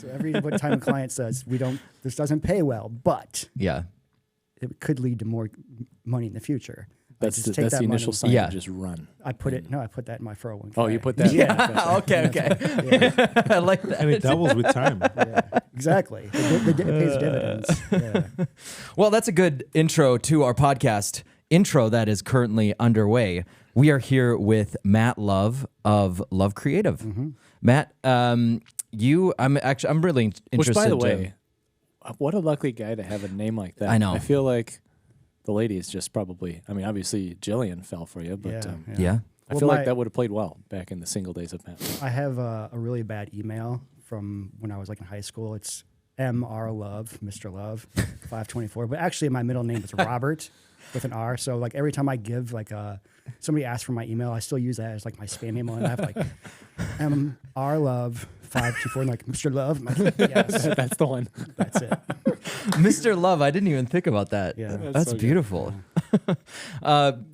So every time a client says this doesn't pay well, but it could lead to more money in the future. That's the initial sign. Yeah, just run. I put that in my 401k. Oh, you put that? Yeah. Okay. I like that. And it doubles with time. Yeah, exactly. It pays dividends. Yeah. Well, that's a good intro to our podcast. Intro that is currently underway. We are here with Matt Love of Love Creative. Mm-hmm. Matt, I'm really interested. Which, by the way, what a lucky guy to have a name like that. I know. I feel like the lady is just probably. I mean, obviously Jillian fell for you, but I feel like that would have played well back in the single days of Matt. I have a really bad email from when I was like in high school. It's Mr. Love, Mr. Love, 524. But actually, my middle name is Robert with an R. So like every time I give like somebody asks for my email, I still use that as like my spam email, and I have like Mr. Love 524, and like Mr. Love. I'm like, yes, that's the one. That's it. Mr. Love. I didn't even think about that. Yeah, that's so beautiful.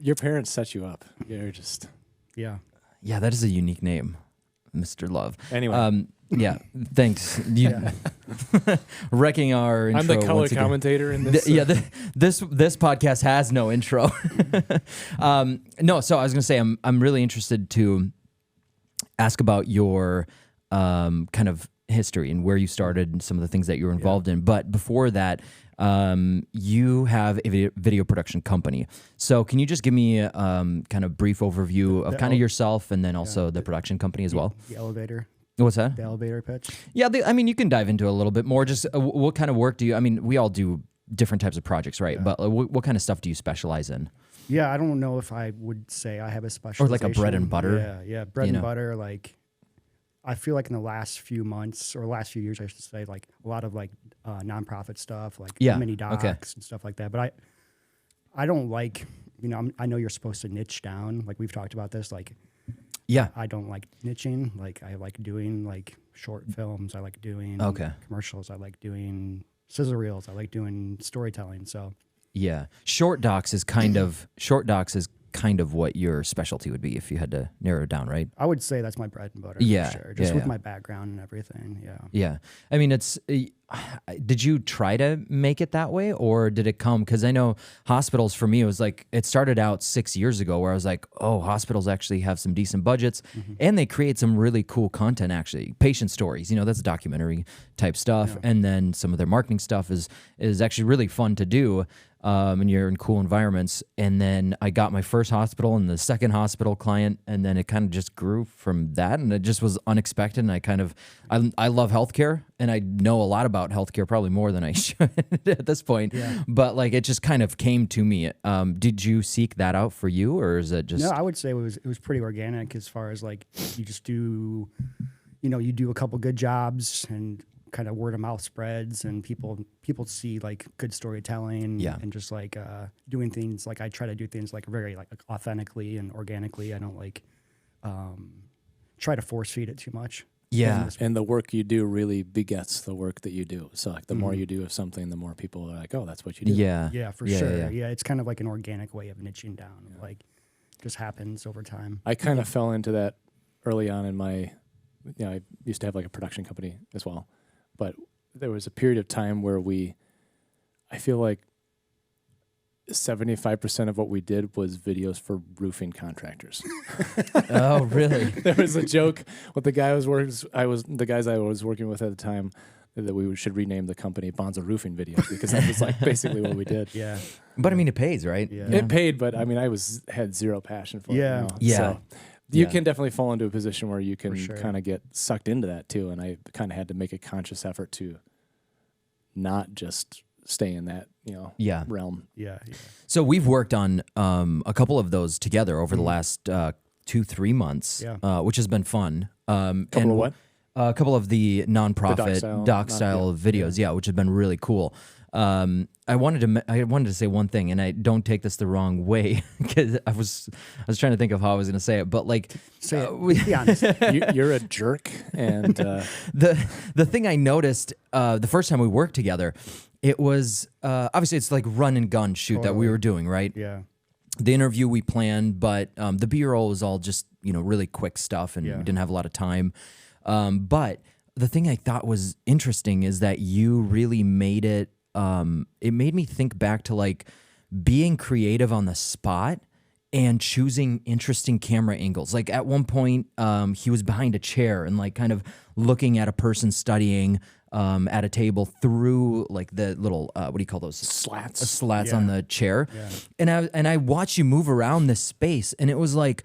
Your parents set you up. You're just yeah. That is a unique name, Mr. Love. Anyway. Yeah, thanks. Wrecking our intro. I'm the color commentator in this. This podcast has no intro. No, so I was going to say I'm really interested to ask about your kind of history and where you started and some of the things that you were involved in. But before that, you have a video production company. So can you just give me a kind of brief overview of kind of yourself and then also the production company as well? The elevator. What's that? The elevator pitch. Yeah, I mean, you can dive into a little bit more. Just what kind of work do you? I mean, we all do different types of projects, right? Yeah. But what kind of stuff do you specialize in? Yeah, I don't know if I would say I have a specialization. Or like a bread and butter. Yeah, bread and butter. Like, I feel like in the last few months or last few years, I should say, like a lot of like nonprofit stuff, like mini docs and stuff like that. But I don't like, I know you're supposed to niche down. Like we've talked about this, like. Yeah, I don't like niching. Like I like doing like short films. I like doing commercials. I like doing scissor reels. I like doing storytelling. So short docs is kind of what your specialty would be if you had to narrow it down, right? I would say that's my bread and butter. For sure. Just with my background and everything. Yeah. I mean, did you try to make it that way or did it come? Because I know hospitals for me, it was like, it started out 6 years ago where I was like, oh, hospitals actually have some decent budgets and they create some really cool content, actually. Patient stories, that's documentary type stuff. Yeah. And then some of their marketing stuff is actually really fun to do. And you're in cool environments. And then I got my first hospital and the second hospital client, and then it kind of just grew from that. And it just was unexpected. And I love healthcare, and I know a lot about healthcare, probably more than I should at this point. Yeah. But like it just kind of came to me. Did you seek that out for you, or is it just? No, I would say it was pretty organic as far as like you just do, you do a couple good jobs and kind of word of mouth spreads, and people see like good storytelling and just like doing things. Like I try to do things like very like authentically and organically. I don't like try to force feed it too much. Yeah. And the work you do really begets the work that you do. So like the more you do of something, the more people are like, oh, that's what you do. Yeah. Yeah, for sure. Yeah, it's kind of like an organic way of niching down. Yeah. Like just happens over time. I kind of fell into that early on in my, I used to have like a production company as well. But there was a period of time where I feel like 75% of what we did was videos for roofing contractors. Oh, really? There was a joke with the guys I was working with at the time that we should rename the company Bonza Roofing Videos because that was like basically what we did. Yeah. But I mean, it pays, right? Yeah. It paid, but I mean, I had zero passion for it. Yeah. So you can definitely fall into a position where you can kind of get sucked into that too. And I kind of had to make a conscious effort to not just stay in that, realm. Yeah. So we've worked on a couple of those together over the last 2-3 months, which has been fun. Couple of what? A couple of the nonprofit doc style videos, which have been really cool. I wanted to say one thing, and I don't take this the wrong way because I was trying to think of how I was going to say it, but like, be honest, you're a jerk. And the thing I noticed the first time we worked together, it was obviously it's like run and gun shoot that we were doing, right? Yeah. The interview we planned, but the B-roll was all just really quick stuff, and we didn't have a lot of time. But the thing I thought was interesting is that you really made it. It made me think back to like being creative on the spot and choosing interesting camera angles. Like at one point, he was behind a chair and like kind of looking at a person studying at a table through like the little what do you call those slats on the chair. And I watched you move around this space, and it was like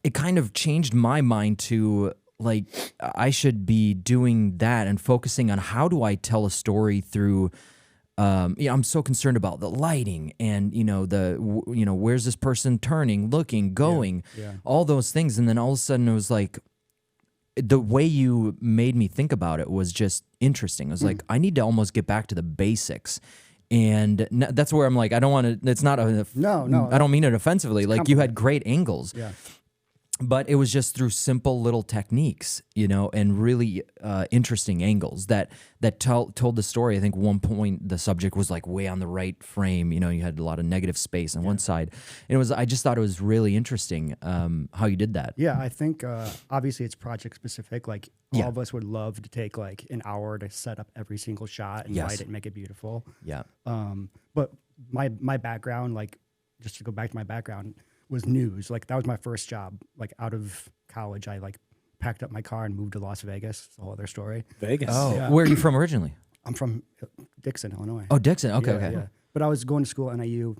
it kind of changed my mind to like I should be doing that and focusing on how do I tell a story through. I'm so concerned about the lighting and where's this person turning, looking, going, all those things, and then all of a sudden it was like the way you made me think about it was just interesting. It was like I need to almost get back to the basics. And that's where I'm like, I don't want to. It's not no. I don't mean it offensively. Like you had great angles. Yeah. But it was just through simple little techniques, and really interesting angles that told the story. I think one point the subject was like way on the right frame. You had a lot of negative space on one side. And I just thought it was really interesting how you did that. Yeah, I think obviously it's project specific. Like all of us would love to take like an hour to set up every single shot and light it and make it beautiful. Yeah. But my background, like just to go back to my background, was news. Like that was my first job. Like out of college, I like packed up my car and moved to Las Vegas. It's a whole other story. Vegas. Oh, yeah. Where are you from originally? I'm from Dixon, Illinois. Oh, Dixon. Okay. Yeah. But I was going to school at NIU,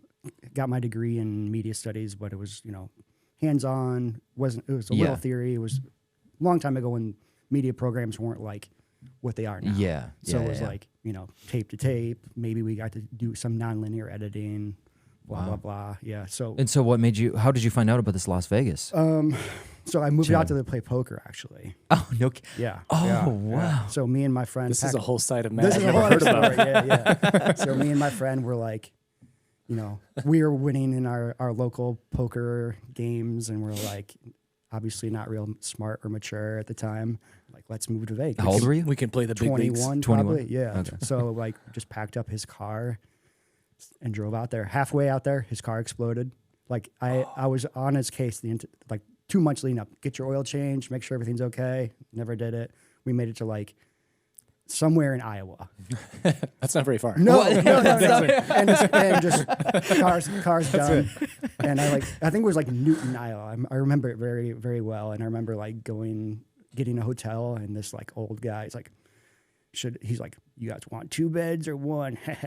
got my degree in media studies, but it was hands-on. It was a little theory. It was a long time ago when media programs weren't like what they are now. Yeah. So it was like tape to tape. Maybe we got to do some nonlinear editing. Blah, blah. Yeah. So how did you find out about this Las Vegas? So I moved out to play poker, actually. Oh, no. Yeah. Oh, wow. Yeah. So me and my friend. This is a whole side of Matt This I've is a never whole heard other about. story. Yeah. So me and my friend were like, we were winning in our local poker games, and we're like, obviously not real smart or mature at the time. Like, let's move to Vegas. How old were you? We can play the big 21, leagues. probably. Yeah. Okay. So like, just packed up his car and drove out there. Halfway out there, his car exploded. Like I was on his case like 2 months leading up. Get your oil changed, make sure everything's okay. Never did it. We made it to like somewhere in Iowa. That's not very far. No. And just cars done. And I think it was like Newton, Iowa. I remember it very, very well. And I remember like getting a hotel, and this like old guy is like, he's like, you guys want 2 beds or 1? Like,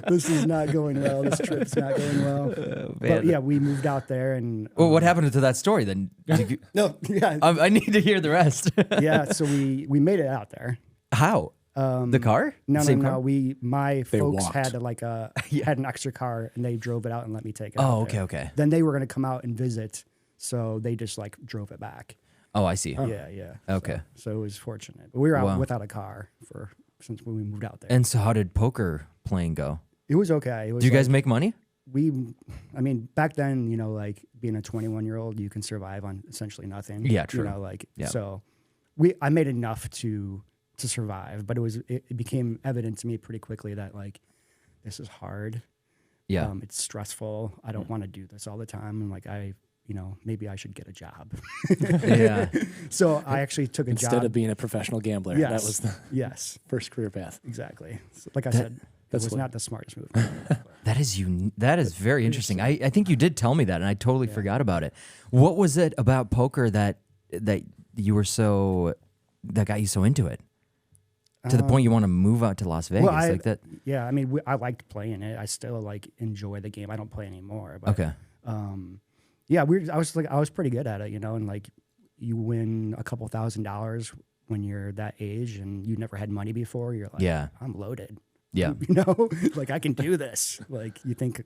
this is not going well. This trip's not going well. But yeah, we moved out there, and well, what happened to that story then? I need to hear the rest. Yeah, so we made it out there. How? The car? No. My folks walked. had had an extra car, and they drove it out and let me take it. Oh, out there. okay. Then they were going to come out and visit, so they just like drove it back. Oh, I see. Yeah. Okay. So it was fortunate. But we were out without a car since when we moved out there. And so how did poker playing go? It was okay. It was Do you guys make money? Back then, like being a 21-year-old, you can survive on essentially nothing. Yeah, true. So I made enough to survive, but it became evident to me pretty quickly that like this is hard. Yeah. It's stressful. I don't want to do this all the time. And like maybe I should get a job. Yeah. So I actually took a job. Instead of being a professional gambler. Yes. That was the first career path. Exactly. So, like I said, it was not the smartest move. That is very interesting. I think you did tell me that, and I totally forgot about it. What was it about poker that you were that got you so into it? To the point you want to move out to Las Vegas like that? Yeah, I liked playing it. I still like enjoy the game. I don't play anymore. But, okay. Yeah, I was pretty good at it, and like you win a couple $1,000s when you're that age and you never had money before. You're like, I'm loaded. Yeah, like I can do this. Like you think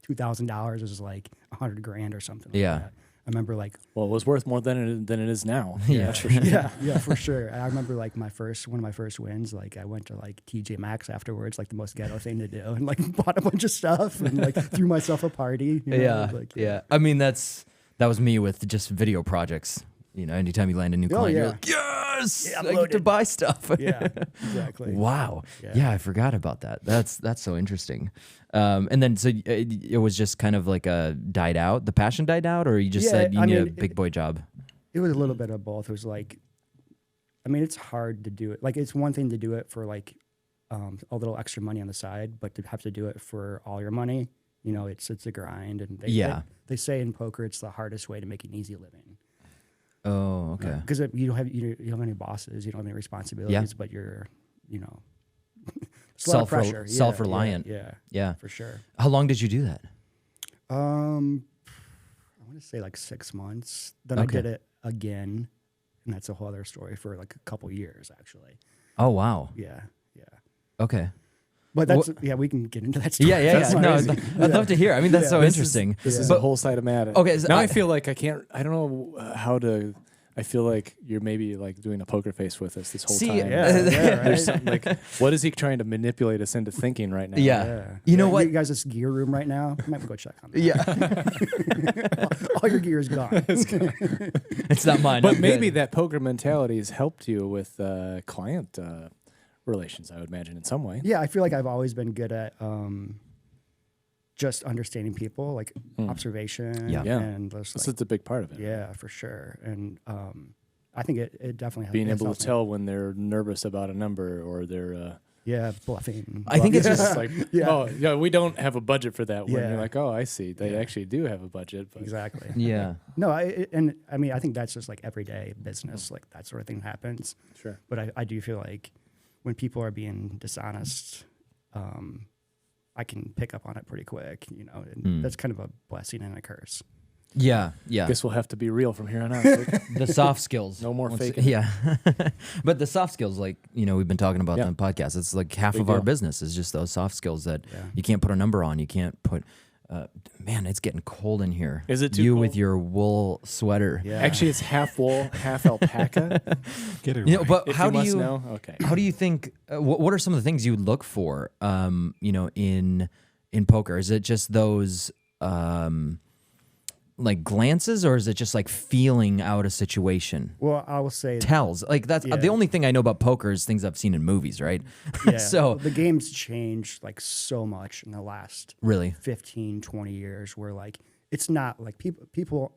$2,000 is like $100,000 or something. Yeah. Like that. I remember like, well, it was worth more than it is now. Yeah, for sure. yeah, for sure. I remember like one of my first wins. Like I went to like TJ Maxx afterwards, like the most ghetto thing to do, and like bought a bunch of stuff and like threw myself a party. Yeah. That was me with just video projects. Anytime you land a new client, you're like, yes, I get to buy stuff. Yeah, exactly. Wow. Yeah, I forgot about that. That's so interesting. And then so it was just kind of like died out. The passion died out, or you just said you need a big boy job. It was a little bit of both. It was like, I mean, it's hard to do it. Like, it's one thing to do it for like a little extra money on the side, but to have to do it for all your money, you know, it's a grind. And they say in poker, it's the hardest way to make an easy living. Oh, okay. Because you don't have any bosses, you don't have any responsibilities, but you're, you know, self-reliant. Yeah, for sure. How long did you do that? I want to say like 6 months. Then I did it again, and that's a whole other story for like a couple years, actually. Oh, wow. Yeah. Okay. But that's we can get into that story. Yeah. No, I'd love to hear. I mean, that's so interesting. This is a whole side of matter. Okay. Now I feel like I don't know how to. I feel like you're maybe like doing a poker face with us this whole time. Right? There's something like, what is he trying to manipulate us into thinking right now? Yeah. You know what? You guys, this gear room right now. I might go check on that. Yeah. All your gear is gone. It's not mine. But maybe that poker mentality has helped you with client relations, I would imagine, in some way. Yeah, I feel like I've always been good at just understanding people, like observation. And it's a big part of it. Yeah, for sure. And I think it definitely has being able to tell when they're nervous about a number or they're bluffing. I think it's just like, oh, yeah, we don't have a budget for that. When you're like, oh, I see. They actually do have a budget. But. Exactly. Yeah. No, I mean, I think that's just like everyday business, like that sort of thing happens. Sure. But I do feel like when people are being dishonest, I can pick up on it pretty quick, you know, and that's kind of a blessing and a curse. Yeah. Guess we'll have to be real from here on out. The soft skills. No more faking. Yeah. But the soft skills, like, you know, we've been talking about on the podcast. It's like half of our business is just those soft skills that you can't put a number on. You can't put, man, it's getting cold in here. Is it too You cold? with your wool sweater. Yeah. Actually, it's half wool, half alpaca. Get it right. But if how you do must you know? Okay. How do you think? What are some of the things you would look for? You know, in poker, is it just those like glances, or is it just like feeling out a situation? Well, I will say Tells. Like that's the only thing I know about poker is things I've seen in movies, right? Yeah. So the game's changed like so much in the last really 15, 20 years where like it's not like people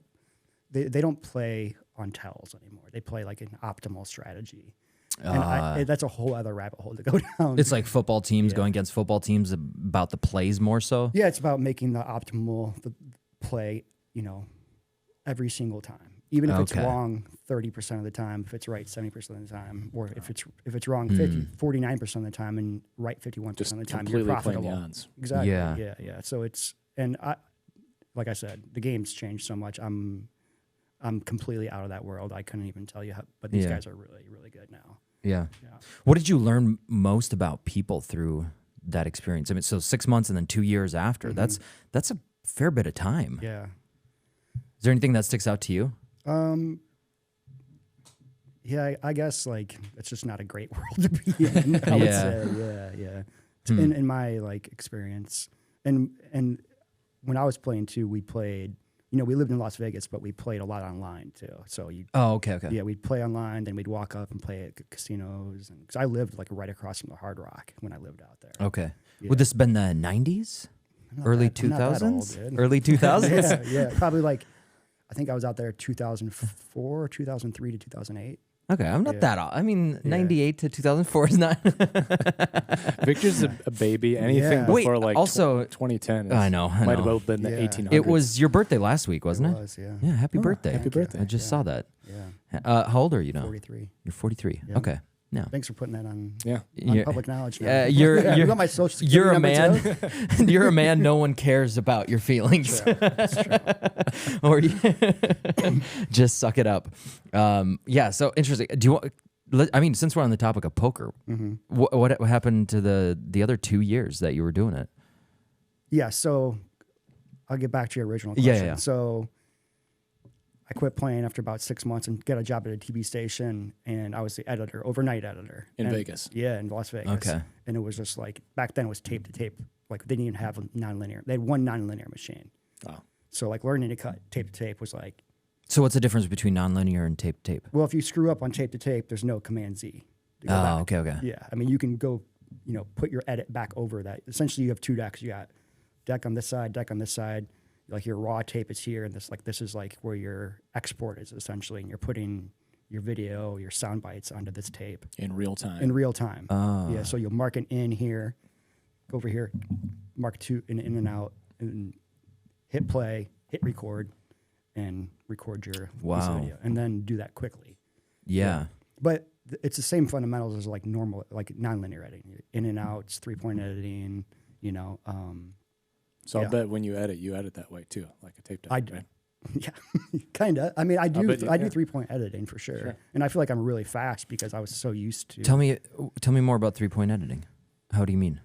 they don't play on tells anymore. They play like an optimal strategy. And that's a whole other rabbit hole to go down. it's like football teams going against football teams about the plays more so. Yeah, it's about making the optimal play, you know, every single time. Even if it's wrong 30% of the time, if it's right 70% of the time, or if it's wrong 49% of the time and right 51% of the time, you're profitable. Playing the odds. Exactly. Yeah. So it's, and like I said, the game's changed so much. I'm completely out of that world. I couldn't even tell you how, but these guys are really, really good now. Yeah. What did you learn most about people through that experience? I mean, so 6 months and then 2 years after, that's a fair bit of time. Yeah. Is there anything that sticks out to you? Yeah, I guess like it's just not a great world to be in. I would say, yeah. In my like experience, and when I was playing too, we played. You know, we lived in Las Vegas, but we played a lot online too. So okay. Yeah, we'd play online, then we'd walk up and play at casinos, and because I lived like right across from the Hard Rock when I lived out there. Okay. Yeah. Would this have been the 90s? Early 2000s? Early 2000s? Yeah, probably like, I think I was out there 2004, 2003 to 2008. Okay, I'm not that old. I mean, 98 to 2004 is not. Victor's a baby. Anything before like also 2010. I know. Might have well been the 1800s. It was your birthday last week, wasn't it? It was, yeah. Yeah, happy birthday. Happy birthday. I just saw that. Yeah. How old are you now? 43. You're 43. Yeah. Okay. No. Thanks for putting that on You're- public knowledge now. You're got my social security you're a number man. too? You're a man. No one cares about your feelings. That's true. Or just suck it up. Yeah. So interesting. Do you want? I mean, since we're on the topic of poker, what happened to the other 2 years that you were doing it? Yeah. So I'll get back to your original question. Yeah. So I quit playing after about 6 months and got a job at a TV station, and I was the editor, overnight editor in Vegas. Yeah, in Las Vegas. Okay. And it was just like back then it was tape to tape. Like they didn't even have nonlinear. They had one nonlinear machine. Wow. So like learning to cut tape to tape was like. So what's the difference between nonlinear and tape to tape? Well, if you screw up on tape to tape, there's no Command Z. To go back. Okay. Yeah, I mean you can go, put your edit back over that. Essentially, you have two decks. You got deck on this side, deck on this side. like your raw tape is here, and this is like where your export is essentially, and you're putting your video, your sound bites onto this tape in real time. In real time, yeah. So you'll mark an in here, go over here, mark two in and out, and hit play, hit record, and record your piece of video, and then do that quickly. Yeah. But it's the same fundamentals as like normal, like nonlinear editing, in and outs, 3-point editing, you know. So I'll bet when you edit that way too, like a tape deck, right? Yeah, kind of. I mean, I do 3-point editing for sure. And I feel like I'm really fast because I was so used to. Tell me more about 3-point editing. How do you mean?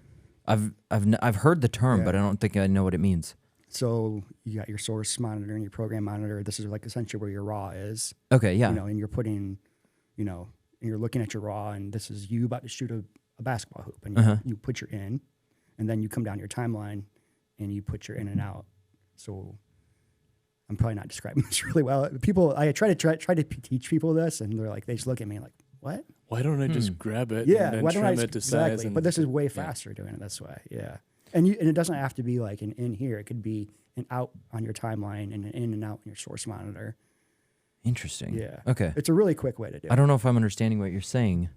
I've heard the term, but I don't think I know what it means. So you got your source monitor and your program monitor. This is like essentially where your raw is. Okay, yeah. You know, and you're putting, you know, and you're looking at your raw, and this is you about to shoot a basketball hoop, and you put your in, and then you come down your timeline, and you put your in and out. So I'm probably not describing this really well. I try to teach people this, and they're like, they just look at me like, what? Why don't I just grab it and then trim it to size? But this is way faster doing it this way. Yeah. And it doesn't have to be like an in here. It could be an out on your timeline and an in and out on your source monitor. Interesting. Yeah. Okay. It's a really quick way to do it. I don't know if I'm understanding what you're saying.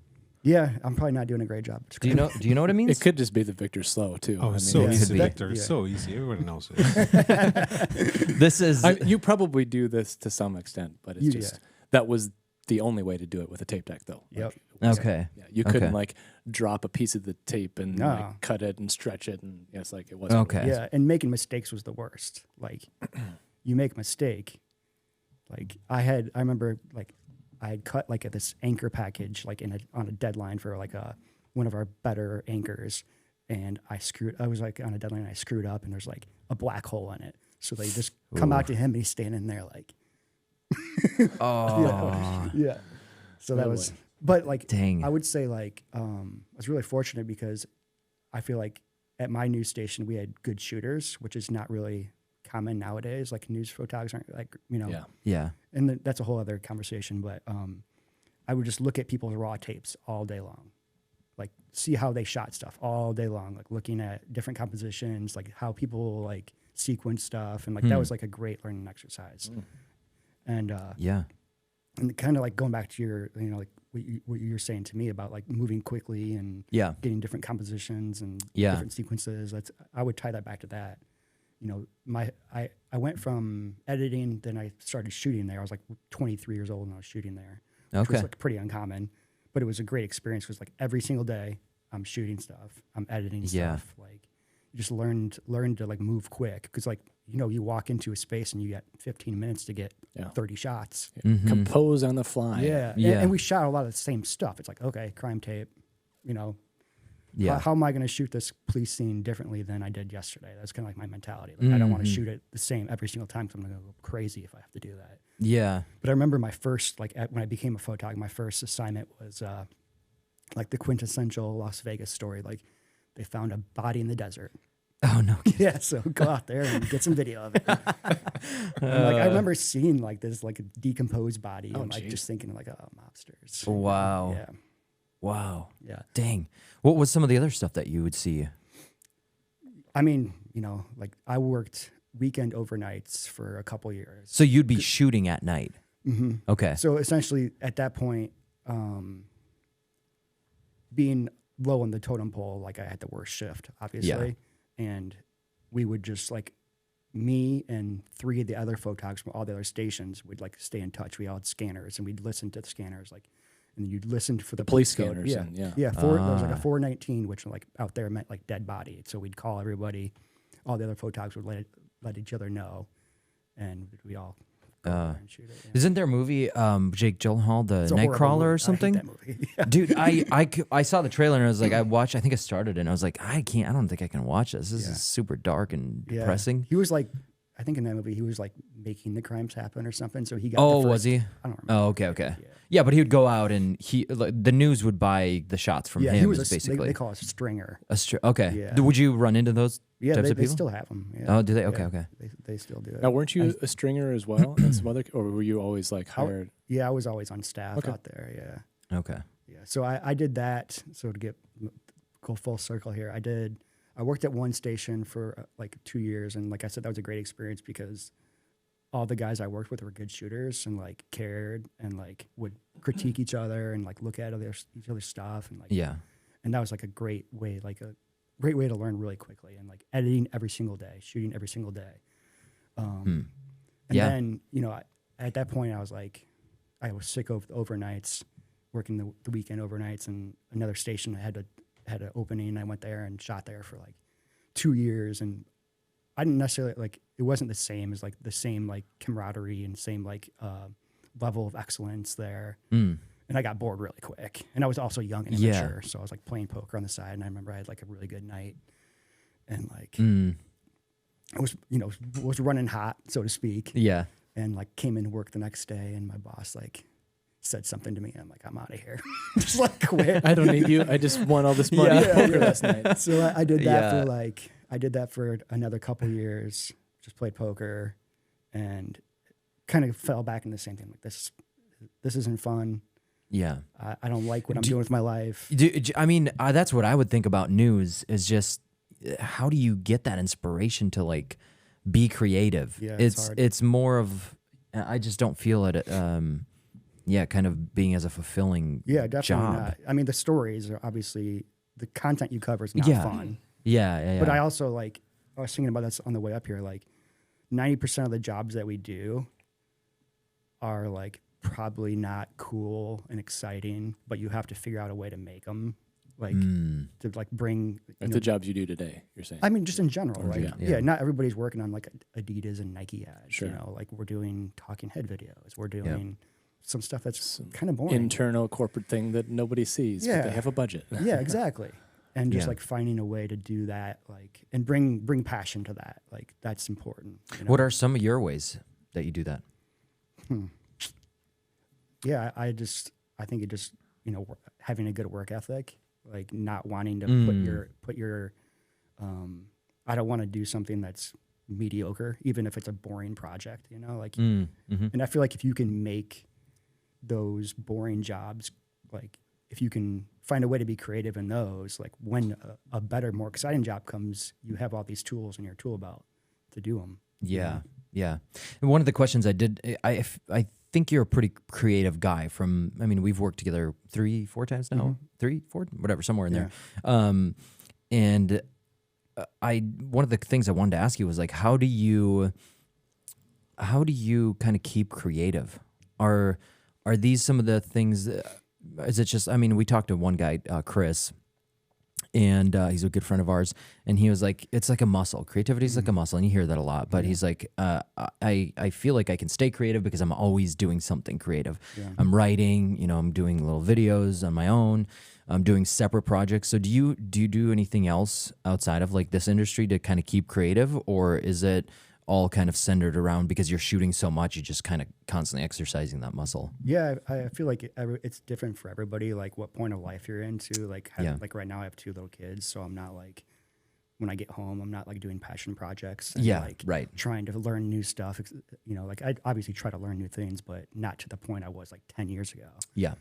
Yeah, I'm probably not doing a great job. Do you know what it means? It could just be the Victor slow too. Oh, it's so easy. Victor, it's so easy. Everyone knows it. This is you probably do this to some extent, but it's just that was the only way to do it with a tape deck, though. Yep. Okay. Yeah, you couldn't like drop a piece of the tape and like, cut it and stretch it, and it's like it wasn't. Okay. Yeah, and making mistakes was the worst. Like, you make a mistake. Like I remember like I had cut like this anchor package like on a deadline for like one of our better anchors, and I was like on a deadline and I screwed up, and there's like a black hole in it. So they just come out to him, and he's standing there like, yeah. So that was, but like, dang. I would say like I was really fortunate because I feel like at my news station we had good shooters, which is not really common nowadays. Like news photographers aren't like, you know. Yeah. And that's a whole other conversation. But I would just look at people's raw tapes all day long, like see how they shot stuff all day long, like looking at different compositions, like how people like sequence stuff, and like that was like a great learning exercise. And and kind of like going back to your, you know, like what you're saying to me about like moving quickly and getting different compositions and different sequences. I would tie that back to that. You know, I went from editing, then I started shooting there. I was like 23 years old when I was shooting there, which was like pretty uncommon, but it was a great experience. It was like every single day I'm shooting stuff, I'm editing stuff. Like you just learned to like move quick, because like, you know, you walk into a space and you got 15 minutes to get 30 shots. Compose on the fly. And we shot a lot of the same stuff. It's like, okay, crime tape, you know. How am I going to shoot this police scene differently than I did yesterday? That's kind of like my mentality. Like, I don't want to shoot it the same every single time, because I'm going to go crazy if I have to do that. Yeah. But I remember my first, like when I became a photographer, my first assignment was like the quintessential Las Vegas story. Like they found a body in the desert. Oh, no. Yeah, so go out there and get some video of it. Like I remember seeing like this like a decomposed body and like just thinking like, oh, mobsters. Wow. Yeah. Wow. Yeah. Dang. What was some of the other stuff that you would see? I mean, you know, like I worked weekend overnights for a couple years. So you'd be shooting at night? Mm-hmm. Okay. So essentially at that point, being low on the totem pole, like I had the worst shift, obviously. And we would just like, me and 3 of the other photographers from all the other stations would like stay in touch. We all had scanners, and we'd listen to the scanners, like, and you'd listen for the police scanners. Code. There was like a 419, which like out there meant like dead body. So we'd call everybody. All the other photographers would let each other know, and we all go there and shoot it. Yeah. Isn't there a movie, Jake Gyllenhaal, The Nightcrawler or something? I hate that movie. Yeah. Dude, I saw the trailer and I was like, I think I started it and I was like, I don't think I can watch this. This is super dark and depressing. He was like, I think in that movie he was like making the crimes happen or something. So he got. Oh, was he? I don't remember. Oh, okay. Yeah, but he would go out and the news would buy the shots from him. He was basically they call it a stringer. Okay. Yeah. Would you run into those? Yeah, types of they people? still have them. Yeah. Oh, do they? Okay, okay. They still do it. Now, weren't you a stringer as well, and some other, or were you always like hired? I was always on staff out there. Yeah. Okay. Yeah. So I did that. So to go full circle here, I did I worked at one station for like 2 years, and like I said, that was a great experience because all the guys I worked with were good shooters and like cared and like would critique each other and like look at each other's stuff and like and that was like a great way to learn really quickly, and like editing every single day, shooting every single day. And then, you know, at that point I was sick of the overnights, working the weekend overnights, and another station had an opening. I went there and shot there for like 2 years, and I didn't necessarily like, it wasn't the same as like the same like camaraderie and same like level of excellence there. And I got bored really quick. And I was also young and immature. So I was like playing poker on the side, and I remember I had like a really good night, and like I was, you know, was running hot, so to speak. Yeah. And like came into work the next day, and my boss like said something to me. I'm like, I'm out of here. Just like quit. I don't need you. I just won all this money at poker last night. So I did that for another couple years. Just played poker, and kind of fell back into the same thing. Like this isn't fun. Yeah. I don't like what I'm doing with my life. I mean, that's what I would think about news is just how do you get that inspiration to like be creative? Yeah, it's more of, I just don't feel it. Kind of being as a fulfilling definitely job. Not. I mean, the stories are obviously, the content you cover is not fun. Yeah. But I also like, I was thinking about this on the way up here, like 90% of the jobs that we do are like probably not cool and exciting, but you have to figure out a way to make them like to like bring the jobs you do today, you're saying. I mean, just in general, right? Yeah, not everybody's working on like Adidas and Nike ads. Sure. You know, like we're doing talking head videos. We're doing some stuff that's kind of boring. Internal corporate thing that nobody sees, but they have a budget. Yeah, exactly. And just like finding a way to do that, like, and bring passion to that, like that's important. You know? What are some of your ways that you do that? Yeah, I think it just, you know, having a good work ethic, like not wanting to put your I don't want to do something that's mediocre, even if it's a boring project, you know, like, and I feel like if you can make those boring jobs, like if you can find a way to be creative in those, like when a better, more exciting job comes, you have all these tools in your tool belt to do them. Yeah. Yeah. And one of the questions I think you're a pretty creative guy I mean, we've worked together 3-4 times now, 3, 4, whatever, somewhere in there. And one of the things I wanted to ask you was like, how do you kind of keep creative? Are these some of the things is it just, I mean, we talked to one guy, Chris, and he's a good friend of ours, and he was like, it's like a muscle. Creativity is like a muscle, and you hear that a lot. But he's like, I feel like I can stay creative because I'm always doing something creative. Yeah. I'm writing, you know, I'm doing little videos on my own. I'm doing separate projects. So do you do anything else outside of like this industry to kind of keep creative, or is it all kind of centered around because you're shooting so much, you just kind of constantly exercising that muscle? Yeah, I feel like it's different for everybody, like what point of life you're into. Like, like right now I have 2 little kids, so I'm not like, when I get home, I'm not like doing passion projects. And like trying to learn new stuff. You know, like I obviously try to learn new things, but not to the point I was like 10 years ago. Yeah.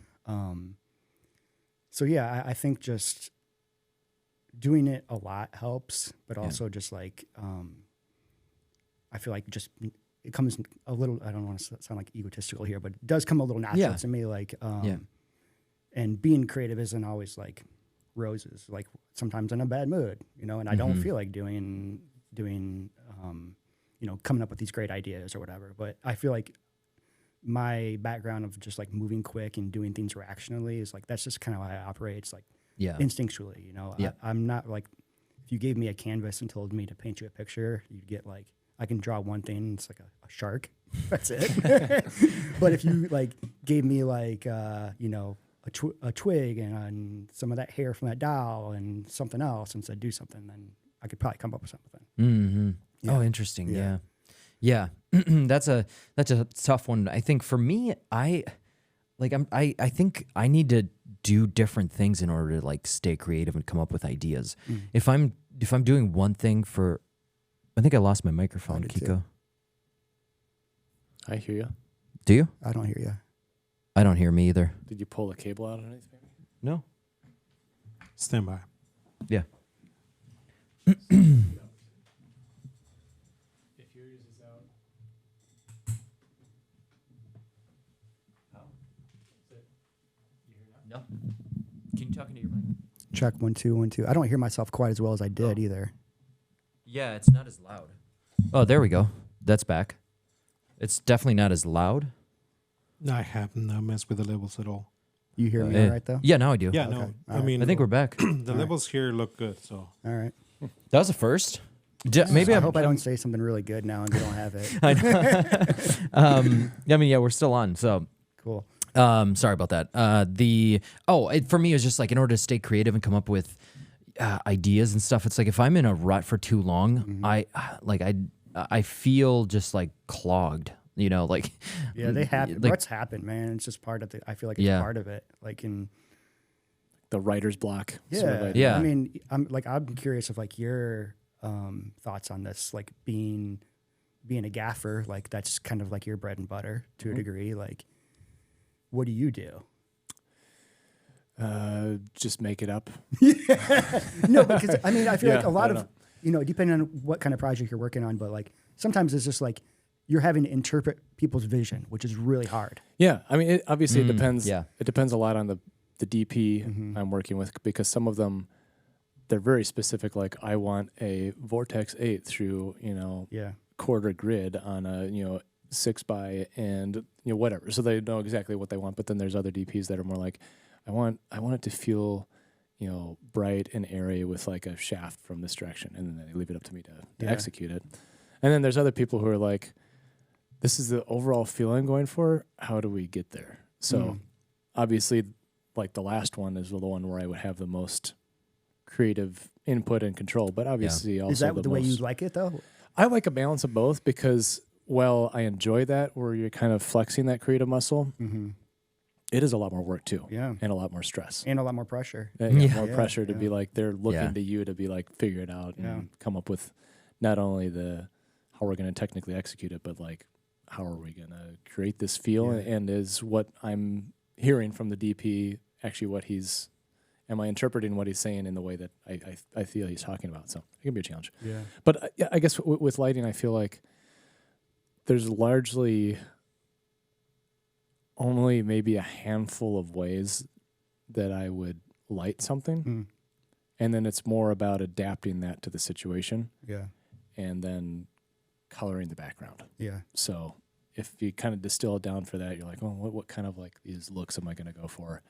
So yeah, I think just doing it a lot helps, but also just like, I feel like just it comes a little, I don't want to sound like egotistical here, but it does come a little natural to me. Like, and being creative isn't always like roses, like sometimes in a bad mood, you know, and I don't feel like doing, you know, coming up with these great ideas or whatever. But I feel like my background of just like moving quick and doing things rationally is like, that's just kind of how I operate. It's like instinctually, you know, I'm not like, if you gave me a canvas and told me to paint you a picture, you'd get like, I can draw one thing, it's like a shark. That's it. But if you like gave me like, you know, a twig and some of that hair from that doll and something else and said, do something, then I could probably come up with something. Yeah. Oh, interesting. Yeah. That's a tough one. I think for me, I think I need to do different things in order to like stay creative and come up with ideas. If I'm doing one thing for, I think I lost my microphone, Kiko. Too. I hear you. Do you? I don't hear you. I don't hear me either. Did you pull a cable out underneath? No. Stand by. Yeah. No. Can you talk into your mic? Check 1 2 1 2. I don't hear myself quite as well as I did either. Yeah, it's not as loud. Oh, there we go. That's back. It's definitely not as loud. No, I haven't messed with the levels at all. You hear me all right though? Yeah, now I do. Yeah, Okay. no. All I right. mean, I think we're back. the levels here look good. So All right. That was a first. Maybe I hope I don't say something really good now and we don't have it. I know. I mean, yeah, we're still on. So Cool. sorry about that. For me, it was just like in order to stay creative and come up with ideas and stuff. It's like if I'm in a rut for too long, I feel just like clogged. You know, like Yeah, they happen. like- Ruts happen, man. It's just part of the. I feel like it's part of it. Like in. The writer's block. Yeah. Sort of idea. Yeah. I mean, I'm curious of like your thoughts on this, like being a gaffer, like that's kind of like your bread and butter to a degree. Like, what do you do? Just make it up. No, because I mean, I feel like a lot I of, depending on what kind of project you're working on, but like sometimes it's just like you're having to interpret people's vision, which is really hard. Yeah, I mean, it depends. yeah. It depends a lot on the DP I'm working with, because some of them, they're very specific. Like, I want a Vortex 8 through, quarter grid on a, 6x and, whatever. So they know exactly what they want. But then there's other DPs that are more like, I want it to feel, bright and airy with like a shaft from this direction. And then they leave it up to me to execute it. And then there's other people who are like, this is the overall feel I'm going for. How do we get there? So obviously, like the last one is the one where I would have the most creative input and control. But obviously also Is that the way you like it though? I like a balance of both because, well, I enjoy that where you're kind of flexing that creative muscle. It is a lot more work too. Yeah. And a lot more stress. And a lot more pressure. More pressure to be like, they're looking to you to be like, figure it out and come up with not only how we're going to technically execute it, but like, how are we going to create this feel? And is what I'm hearing from the DP actually am I interpreting what he's saying in the way that I feel he's talking about? So it can be a challenge. Yeah. But I guess with lighting, I feel like there's largely only maybe a handful of ways that I would light something. And then it's more about adapting that to the situation. Yeah. And then coloring the background. Yeah. So if you kind of distill it down for that, you're like, well, what kind of like these looks am I going to go for?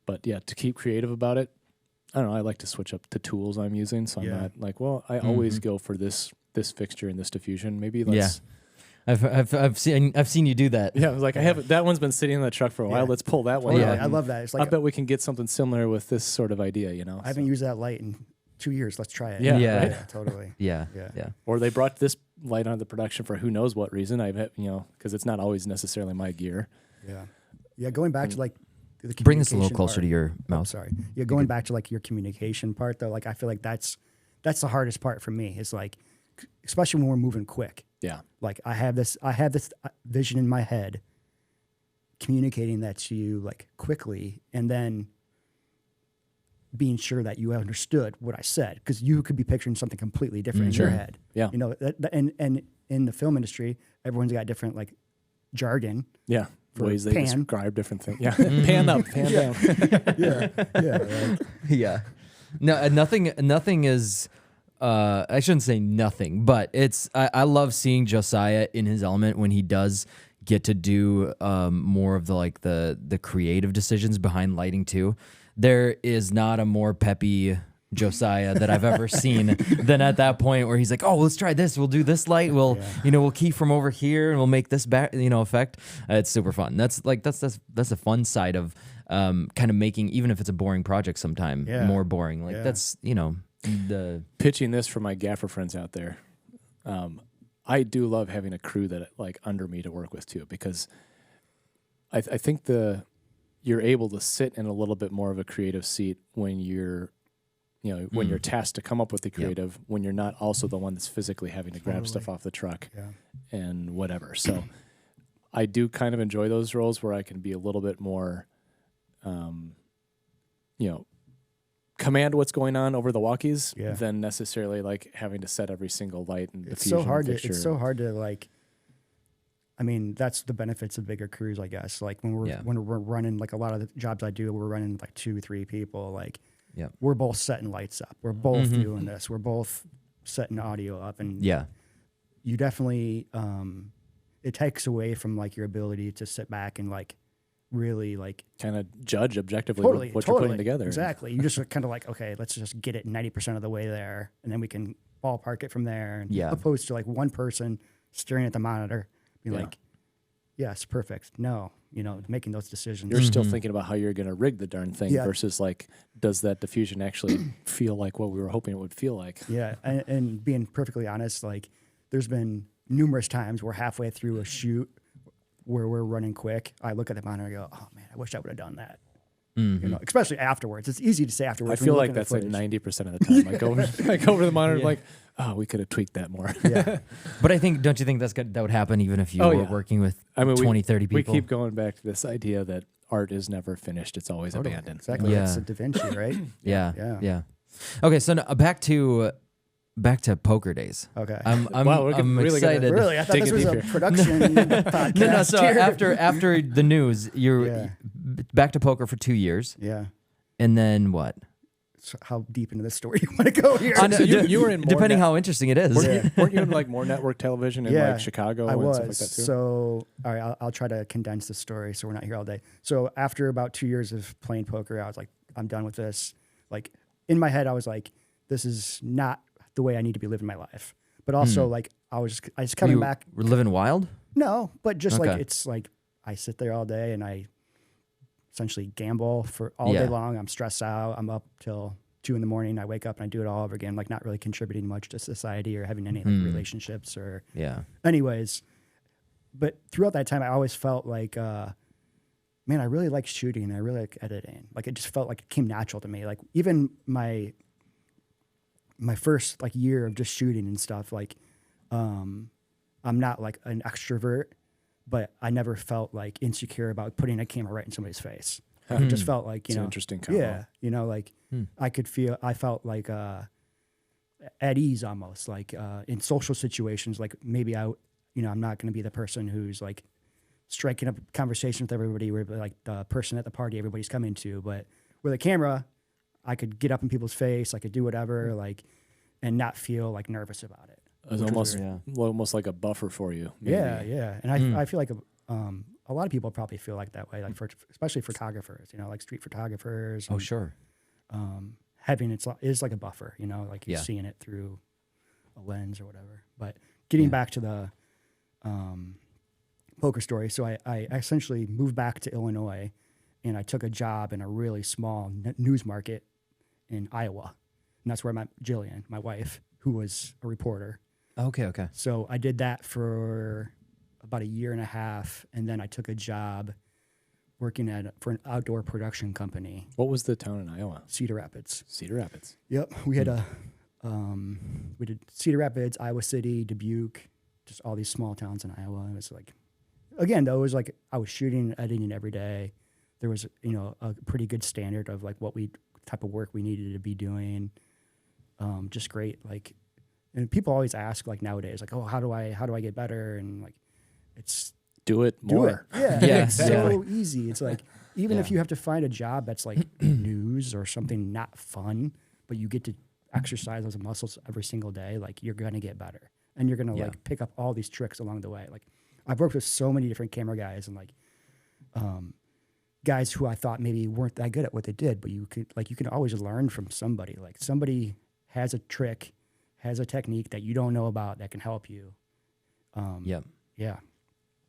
But yeah, to keep creative about it, I don't know. I like to switch up the tools I'm using. So I'm not like, well, I always go for this fixture and this diffusion. Maybe let's. I've seen you do that. Yeah, I was like, I have that one's been sitting in the truck for a while. Let's pull that one. Yeah, out. I love that. It's like I bet we can get something similar with this sort of idea. I haven't used that light in 2 years. Let's try it. Yeah, right? Totally. Yeah. Or they brought this light onto the production for who knows what reason. Because it's not always necessarily my gear. Yeah. Going back to like the Bring this a little communication closer part. to your mouth. Sorry. Yeah, going back to like your communication part though, like I feel like that's the hardest part for me. Is like, especially when we're moving quick. Yeah. Like I have this vision in my head, communicating that to you like quickly, and then being sure that you understood what I said, because you could be picturing something completely different in your head. Yeah. And in the film industry, everyone's got different like jargon. Yeah. For ways they pan. describe different things. Yeah. Pan up, pan down. Right. Yeah. No, nothing is. I shouldn't say nothing, but I love seeing Josiah in his element when he does get to do more of the creative decisions behind lighting too. There is not a more peppy Josiah that I've ever seen than at that point where he's like, oh, let's try this. We'll do this light. We'll key from over here and we'll make this back, effect. It's super fun. That's a fun side of kind of making, even if it's a boring project sometime, more boring. Like that's, the pitching this for my gaffer friends out there. I do love having a crew that like under me to work with too, because I think you're able to sit in a little bit more of a creative seat when you're tasked to come up with the creative, when you're not also the one that's physically having to grab stuff off the truck and whatever. So I do kind of enjoy those roles where I can be a little bit more, command what's going on over the walkies Yeah. than necessarily like having to set every single light and It's diffusion so hard to, fixture. it's so hard to like, I mean, that's the benefits of bigger crews, I guess. Like when we're running, like a lot of the jobs I do, we're running like 2-3 people. Like we're both setting lights up. We're both doing this. We're both setting audio up, and you definitely, it takes away from like your ability to sit back and like really like kind of judge objectively what you're putting together. Exactly. You just kind of like, okay, let's just get it 90% of the way there, and then we can ballpark it from there. And opposed to like one person staring at the monitor, be like, yes, perfect. No, making those decisions. You're still thinking about how you're going to rig the darn thing versus like, does that diffusion actually feel like what we were hoping it would feel like? Yeah. And being perfectly honest, like there's been numerous times where halfway through a shoot where we're running quick, I look at the monitor and go, oh man, I wish I would have done that. Especially afterwards. It's easy to say afterwards. I feel like that's like 90% of the time. I go over the monitor and like, oh, we could have tweaked that more. But don't you think that would happen even if you were working with 20, 30 people? We keep going back to this idea that art is never finished. It's always abandoned. Exactly. It's a Da Vinci, right? Yeah. Okay, so now back to poker days. Okay. I'm really excited. Really? I thought this was a production podcast. No. So after the news, you're back to poker for 2 years. Yeah. And then what? So how deep into this story you want to go here? You were in more depending how interesting it is. Weren't you in like more network television in like Chicago and stuff like that too? So, all right, I'll try to condense the story so we're not here all day. So after about 2 years of playing poker, I was like, I'm done with this. Like in my head, I was like, this is not the way I need to be living my life. But also like I was coming back. We're living wild? No, but just like it's like I sit there all day and I essentially gamble for all day long. I'm stressed out. I'm up till 2 a.m. I wake up and I do it all over again, like not really contributing much to society or having any like, relationships or anyways. But throughout that time, I always felt like, man, I really like shooting. I really like editing. Like it just felt like it came natural to me. Like even my first like year of just shooting and stuff, like I'm not like an extrovert, but I never felt like insecure about putting a camera right in somebody's face. It just felt like, It's an interesting combo. Yeah. Like I felt like at ease almost, like in social situations, like maybe I'm not going to be the person who's like striking up a conversation with everybody, where like the person at the party everybody's coming to, but with a camera, I could get up in people's face, I could do whatever, like, and not feel like nervous about it. It was almost like a buffer for you. Maybe. Yeah. And I feel like a lot of people probably feel like that way, like especially photographers, like street photographers. Oh, sure. Having is like a buffer, like you're seeing it through a lens or whatever. But getting back to the poker story, so I essentially moved back to Illinois, and I took a job in a really small news market in Iowa. And that's where I met Jillian, my wife, who was a reporter. Okay. So I did that for about 1.5 years, and then I took a job working for an outdoor production company. What was the town in Iowa? Cedar Rapids. Cedar Rapids. Yep. We had we did Cedar Rapids, Iowa City, Dubuque, just all these small towns in Iowa. And it was like, again, though, it was like I was shooting and editing every day. There was, a pretty good standard of like what type of work we needed to be doing. Just great. Like, and people always ask like nowadays, like, oh, how do I get better? And like, it's do it more. Yeah. It's so easy. It's like, even if you have to find a job that's like news or something not fun, but you get to exercise those muscles every single day, like you're going to get better, and you're going to like pick up all these tricks along the way. Like I've worked with so many different camera guys and like, guys who I thought maybe weren't that good at what they did, but you can always learn from somebody. Like somebody has a trick, has a technique that you don't know about that can help you. Yeah.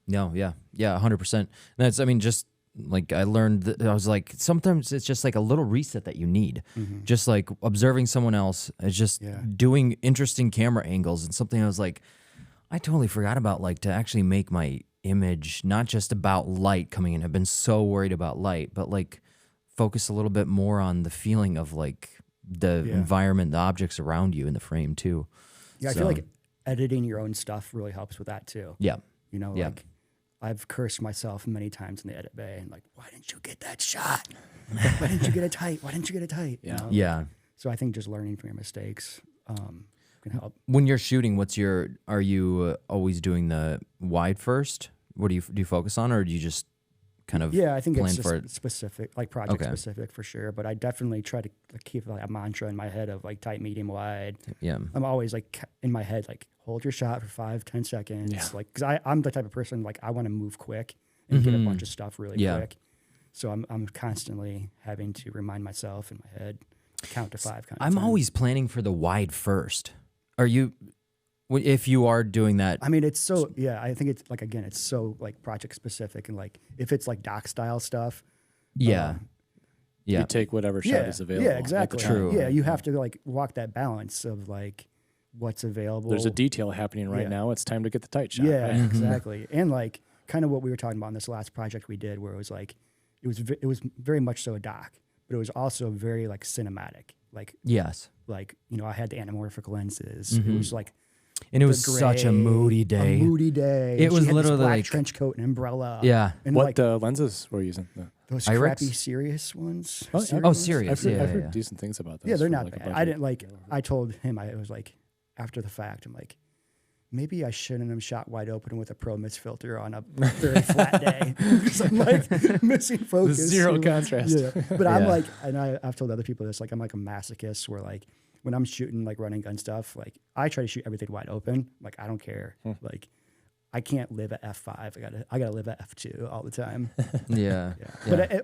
No, yeah, 100%. That's, just like I learned that I was like, sometimes it's just like a little reset that you need. Just like observing someone else, it's just doing interesting camera angles and something I was like, I totally forgot about, like to actually make my image not just about light coming in. I've been so worried about light, but like focus a little bit more on the feeling of like the environment, the objects around you in the frame too. Yeah, I feel like editing your own stuff really helps with that too. Yeah. Like I've cursed myself many times in the edit bay and like, why didn't you get that shot? Why didn't you get it tight? Why didn't you get it tight? Yeah. You know? Yeah. So I think just learning from your mistakes can help. When you're shooting, are you always doing the wide first? What do you focus on, or do you just kind of I think plan it's for just specific, like project specific for sure. But I definitely try to keep like a mantra in my head of like tight, medium, wide. Yeah. I'm always like in my head, like hold your shot for 5-10 seconds. Yeah. Like, cause I'm the type of person, like I want to move quick and get a bunch of stuff really quick. So I'm constantly having to remind myself in my head, count to 5. I'm always planning for the wide first. Are you, if you are doing that? I mean, it's so, I think it's like, again, it's so like project specific and like, if it's like doc style stuff. Yeah. You take whatever shot is available. Yeah, exactly. True. Yeah, you have to like walk that balance of like what's available. There's a detail happening right now. It's time to get the tight shot. Yeah, right? exactly. And like kind of what we were talking about in this last project we did, where it was like, it was very much so a doc, but it was also very like cinematic. Like, Yes. like, you know, I had the anamorphic lenses. It was like, And it was such a moody day. A moody day. It And was she had this literally black like trench coat and umbrella. Yeah. And What like lenses were you using? those Irix? crappy serious ones. Oh, Serious Oh, ones? serious. I've heard Yeah. decent things about those. Yeah, they're from, not like, a bad. bunch I of- didn't like. I told him I was like, after the fact, I'm like, maybe I shouldn't have shot wide open with a pro mist filter on a very flat day because I'm like missing focus. Zero contrast. Yeah, but I'm like, and I've told other people this, like I'm like a masochist where like when I'm shooting like running gun stuff, like I try to shoot everything wide open. Like I don't care. Like I can't live at f5. I gotta live at f2 all the time. Yeah.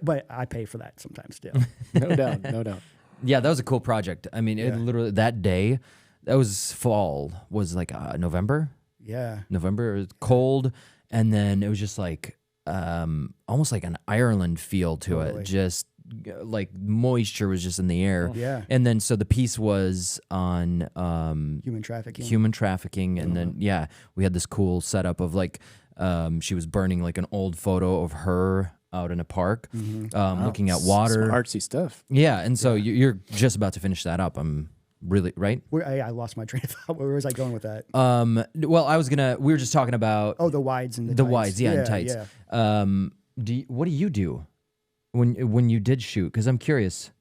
But I pay for that sometimes still. No doubt. No doubt. Yeah, that was a cool project. I mean, it literally, that day, that was fall, was like November. Yeah. November, it was cold. And then it was just like almost like an Ireland feel to it. Just like moisture was just in the air. Yeah. And then so the piece was on Human trafficking. human trafficking. And then, we had this cool setup of like she was burning like an old photo of her out in a park, looking at water. Some artsy stuff. Yeah. And so you're just about to finish that up. I'm really, right? I lost my train of thought. Where was I going with that? Well, we were just talking about Oh, the wides and the tights. wides, and tights. Yeah. What do you do when you did shoot? Because I'm curious.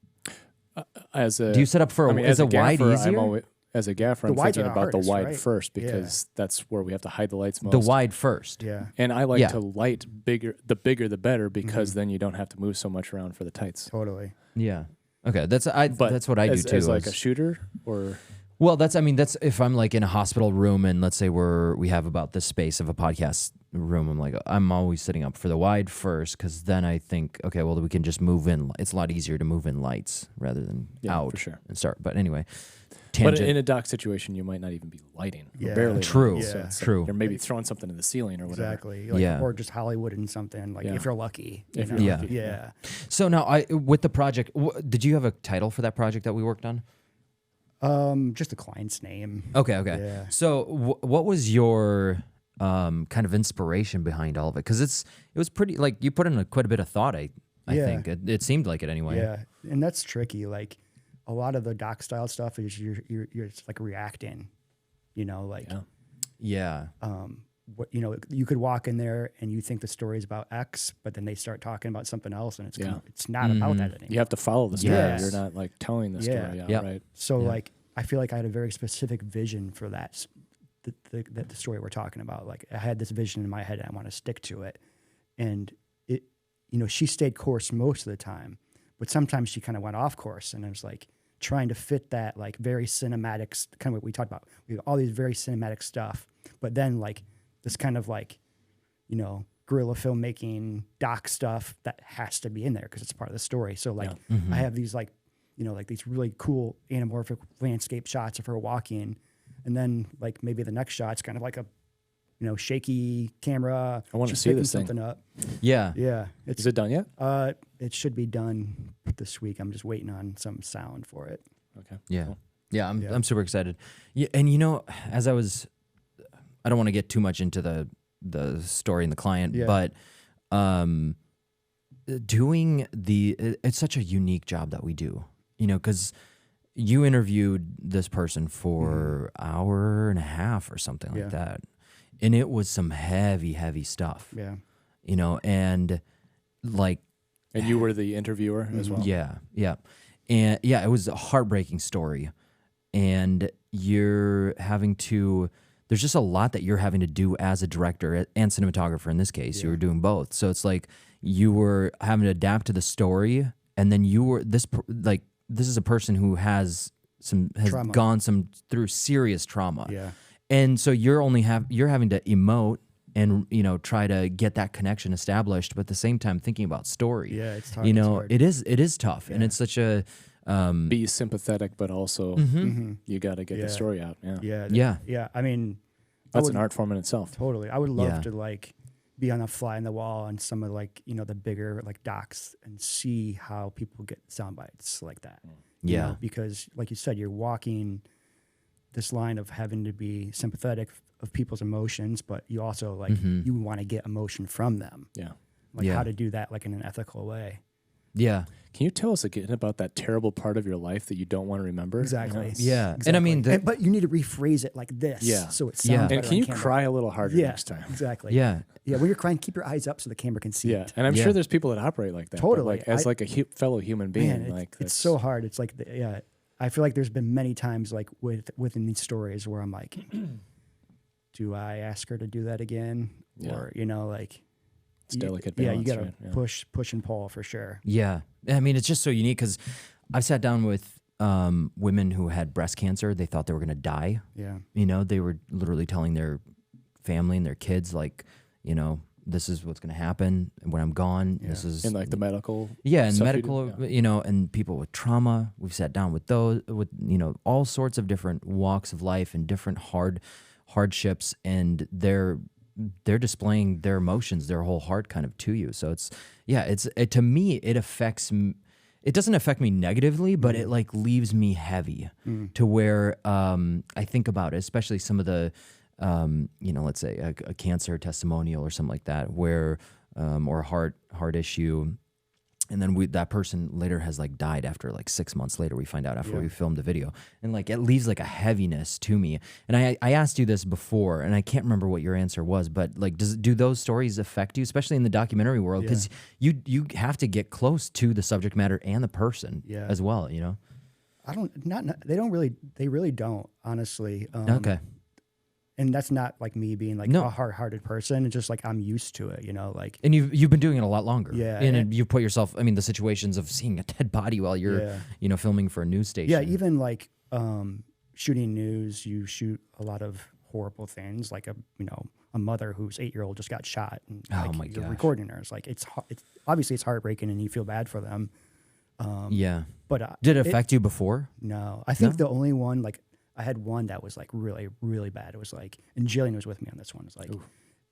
Do you set up for is a wide easier? As a gaffer, I'm wides thinking are about the hardest, wide right? first because that's where we have to hide the lights most. The wide first. Yeah. And I like Yeah. to light bigger the better because then you don't have to move so much around for the tights. Totally. Yeah. Okay. That's what I do too. As like a shooter or Well, that's if I'm like in a hospital room and let's say we have about this space of a podcast room, I'm always setting up for the wide first because then I think, okay, well, we can just move in. It's a lot easier to move in lights rather than out for sure. and start. But anyway, But in a dock situation, you might not even be lighting. Yeah. Barely. True. lighting. So Yeah. it's True. Like you're maybe throwing something in the ceiling or whatever. Exactly. Like, Yeah. Or just Hollywood and something, like if you're lucky. If you you're know? lucky. Yeah. So now, with the project, did you have a title for that project that we worked on? Just the client's name. Okay. Yeah. So what was your kind of inspiration behind all of it? Because it was pretty, like, you put in quite a bit of thought, I Yeah. think. It seemed like it anyway. Yeah. And that's tricky. Like a lot of the doc style stuff is you're just like reacting, you know, like Yeah. what, you know, you could walk in there and you think the story is about X, but then they start talking about something else and it's not about that anymore. You have to follow the story. Yes. You're not like telling the story Yeah. Yep. outright. So like, I feel like I had a very specific vision for that, the story we're talking about. Like I had this vision in my head and I want to stick to it. And it, you know, she stayed course most of the time, but sometimes she kind of went off course and I was like trying to fit that like very cinematic, kind of what we talked about. We have all these very cinematic stuff, but then like this kind of like, you know, guerrilla filmmaking doc stuff that has to be in there because it's part of the story. So like I have these like, you know, like these really cool anamorphic landscape shots of her walking. And then like maybe the next shot's kind of like a, you know, shaky camera. I want to She's see picking this thing. something up. Yeah. Yeah. Is it done yet? It should be done this week. I'm just waiting on some sound for it. Okay. Yeah. Cool. Yeah. I'm super excited. Yeah. And you know, I don't want to get too much into the story and the client, but it's such a unique job that we do, you know, because you interviewed this person for an hour and a half or something like that. And it was some heavy, heavy stuff. Yeah. and like, and you were the interviewer as well. Yeah. And yeah, it was a heartbreaking story. And you're having to, there's just a lot that you're having to do as a director and cinematographer in this case. You were doing both. So it's like you were having to adapt to the story, and then you were this is a person who has trauma. gone through serious trauma. Yeah. And so you're having to emote and try to get that connection established, but at the same time thinking about story. Yeah, it's tough. It is tough, and it's such a be sympathetic, but also you got to get the story out. Yeah. I mean, that's an art form in itself. Totally. I would love to like be on a fly in the wall on some of like the bigger like docs and see how people get sound bites like that. You know, because like you said, you're walking this line of having to be sympathetic of people's emotions, but you also like you want to get emotion from them. Yeah. Like how to do that like in an ethical way. Yeah. Can you tell us again about that terrible part of your life that you don't want to remember? Exactly. Yeah. Exactly. And I mean, but you need to rephrase it like this. Yeah. So it sounds better And can you on camera. cry a little harder next time? Exactly. Yeah. Yeah. When you're crying, keep your eyes up so the camera can see it. And I'm sure there's people that operate like that. Totally. Like as like a fellow human being, Man, it's so hard. It's like, I feel like there's been many times like within these stories where I'm like, do I ask her to do that again? Yeah. Or, like, it's delicate balance. balance. You got to right? push and pull for sure. Yeah. I mean, it's just so unique because I've sat down with women who had breast cancer. They thought they were going to die. Yeah. They were literally telling their family and their kids, like, this is what's going to happen when I'm gone. Yeah. This is in like the medical. in medical, and people with trauma. We've sat down with those, with all sorts of different walks of life and different hardships, and they're displaying their emotions, their whole heart, kind of to you. So to me, it affects. It doesn't affect me negatively, but it like leaves me heavy to where I think about it, especially some of the. Let's say a cancer testimonial or something like that, where or a heart issue, and then that person later has like died after like 6 months later. We find out after we filmed the video, and like it leaves like a heaviness to me. And I asked you this before, and I can't remember what your answer was, but like, do those stories affect you, especially in the documentary world, because you have to get close to the subject matter and the person as well. They really don't, honestly. Okay. And that's not like me being like a hard-hearted person. It's just like I'm used to it, like. And you've been doing it a lot longer. Yeah. And you put yourself, I mean, the situations of seeing a dead body while you're, filming for a news station. Yeah, even like shooting news, you shoot a lot of horrible things, like a mother whose 8-year-old just got shot. And, oh my you're gosh. recording her. It's like it's obviously it's heartbreaking, and you feel bad for them. But did it affect you before? No, I think the only one like. I had one that was like really, really bad. It was like, and Jillian was with me on this one. It's like,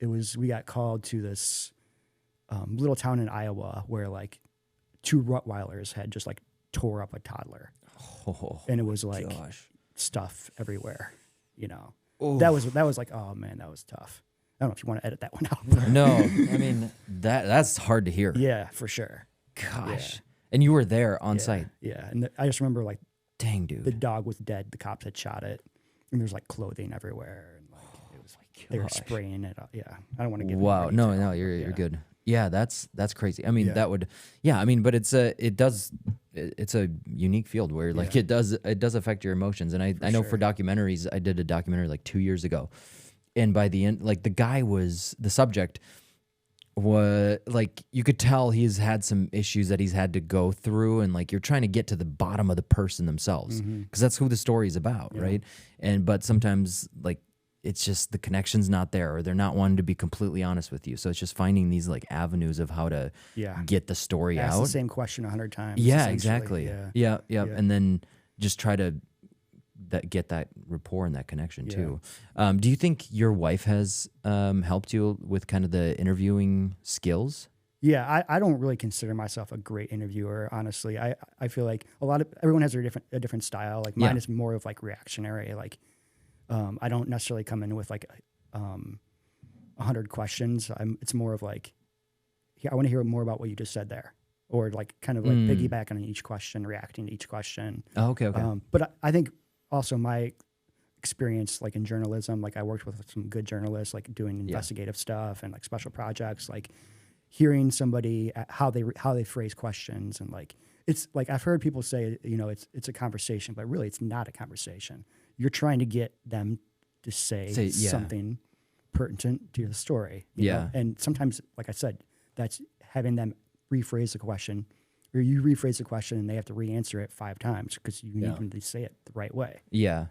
we got called to this little town in Iowa where like 2 Rottweilers had just like tore up a toddler. And it was like stuff everywhere, That was like, oh man, that was tough. I don't know if you want to edit that one out. No, I mean, that's hard to hear. Yeah, for sure. Gosh. Yeah. And you were there on site. Yeah. And I just remember like, dang, dude. The dog was dead. The cops had shot it, and there's like clothing everywhere, and like it was like they were spraying it. Yeah, I don't want to get. Wow, no, you're good. Yeah, that's crazy. I mean, that would. Yeah, I mean, but it's a unique field where like it does affect your emotions, and I know for documentaries, I did a documentary like 2 years ago, and by the end, like the subject was like, you could tell he's had some issues that he's had to go through, and like you're trying to get to the bottom of the person themselves, because that's who the story is about, right? But sometimes like it's just the connection's not there, or they're not wanting to be completely honest with you. So it's just finding these like avenues of how to get the story Ask out. the same question 100 times. Yeah, exactly. Yeah, and then just try to get that rapport and that connection too. Do you think your wife has helped you with kind of the interviewing skills? Yeah, I don't really consider myself a great interviewer, honestly. I feel like everyone has a different style. Like mine is more of like reactionary. Like I don't necessarily come in with like 100 questions. It's more of like, I want to hear more about what you just said there, or like kind of like piggybacking on each question, reacting to each question. Oh, okay. But I think also my experience like in journalism, like I worked with some good journalists, like doing investigative stuff and like special projects, like hearing somebody how they phrase questions, and like it's like I've heard people say, you know, it's a conversation, but really it's not a conversation. You're trying to get them to say something pertinent to the story. You know? And sometimes, like I said, that's having them rephrase the question, or you rephrase the question and they have to re-answer it 5 times because you need them to say it the right way. Yeah.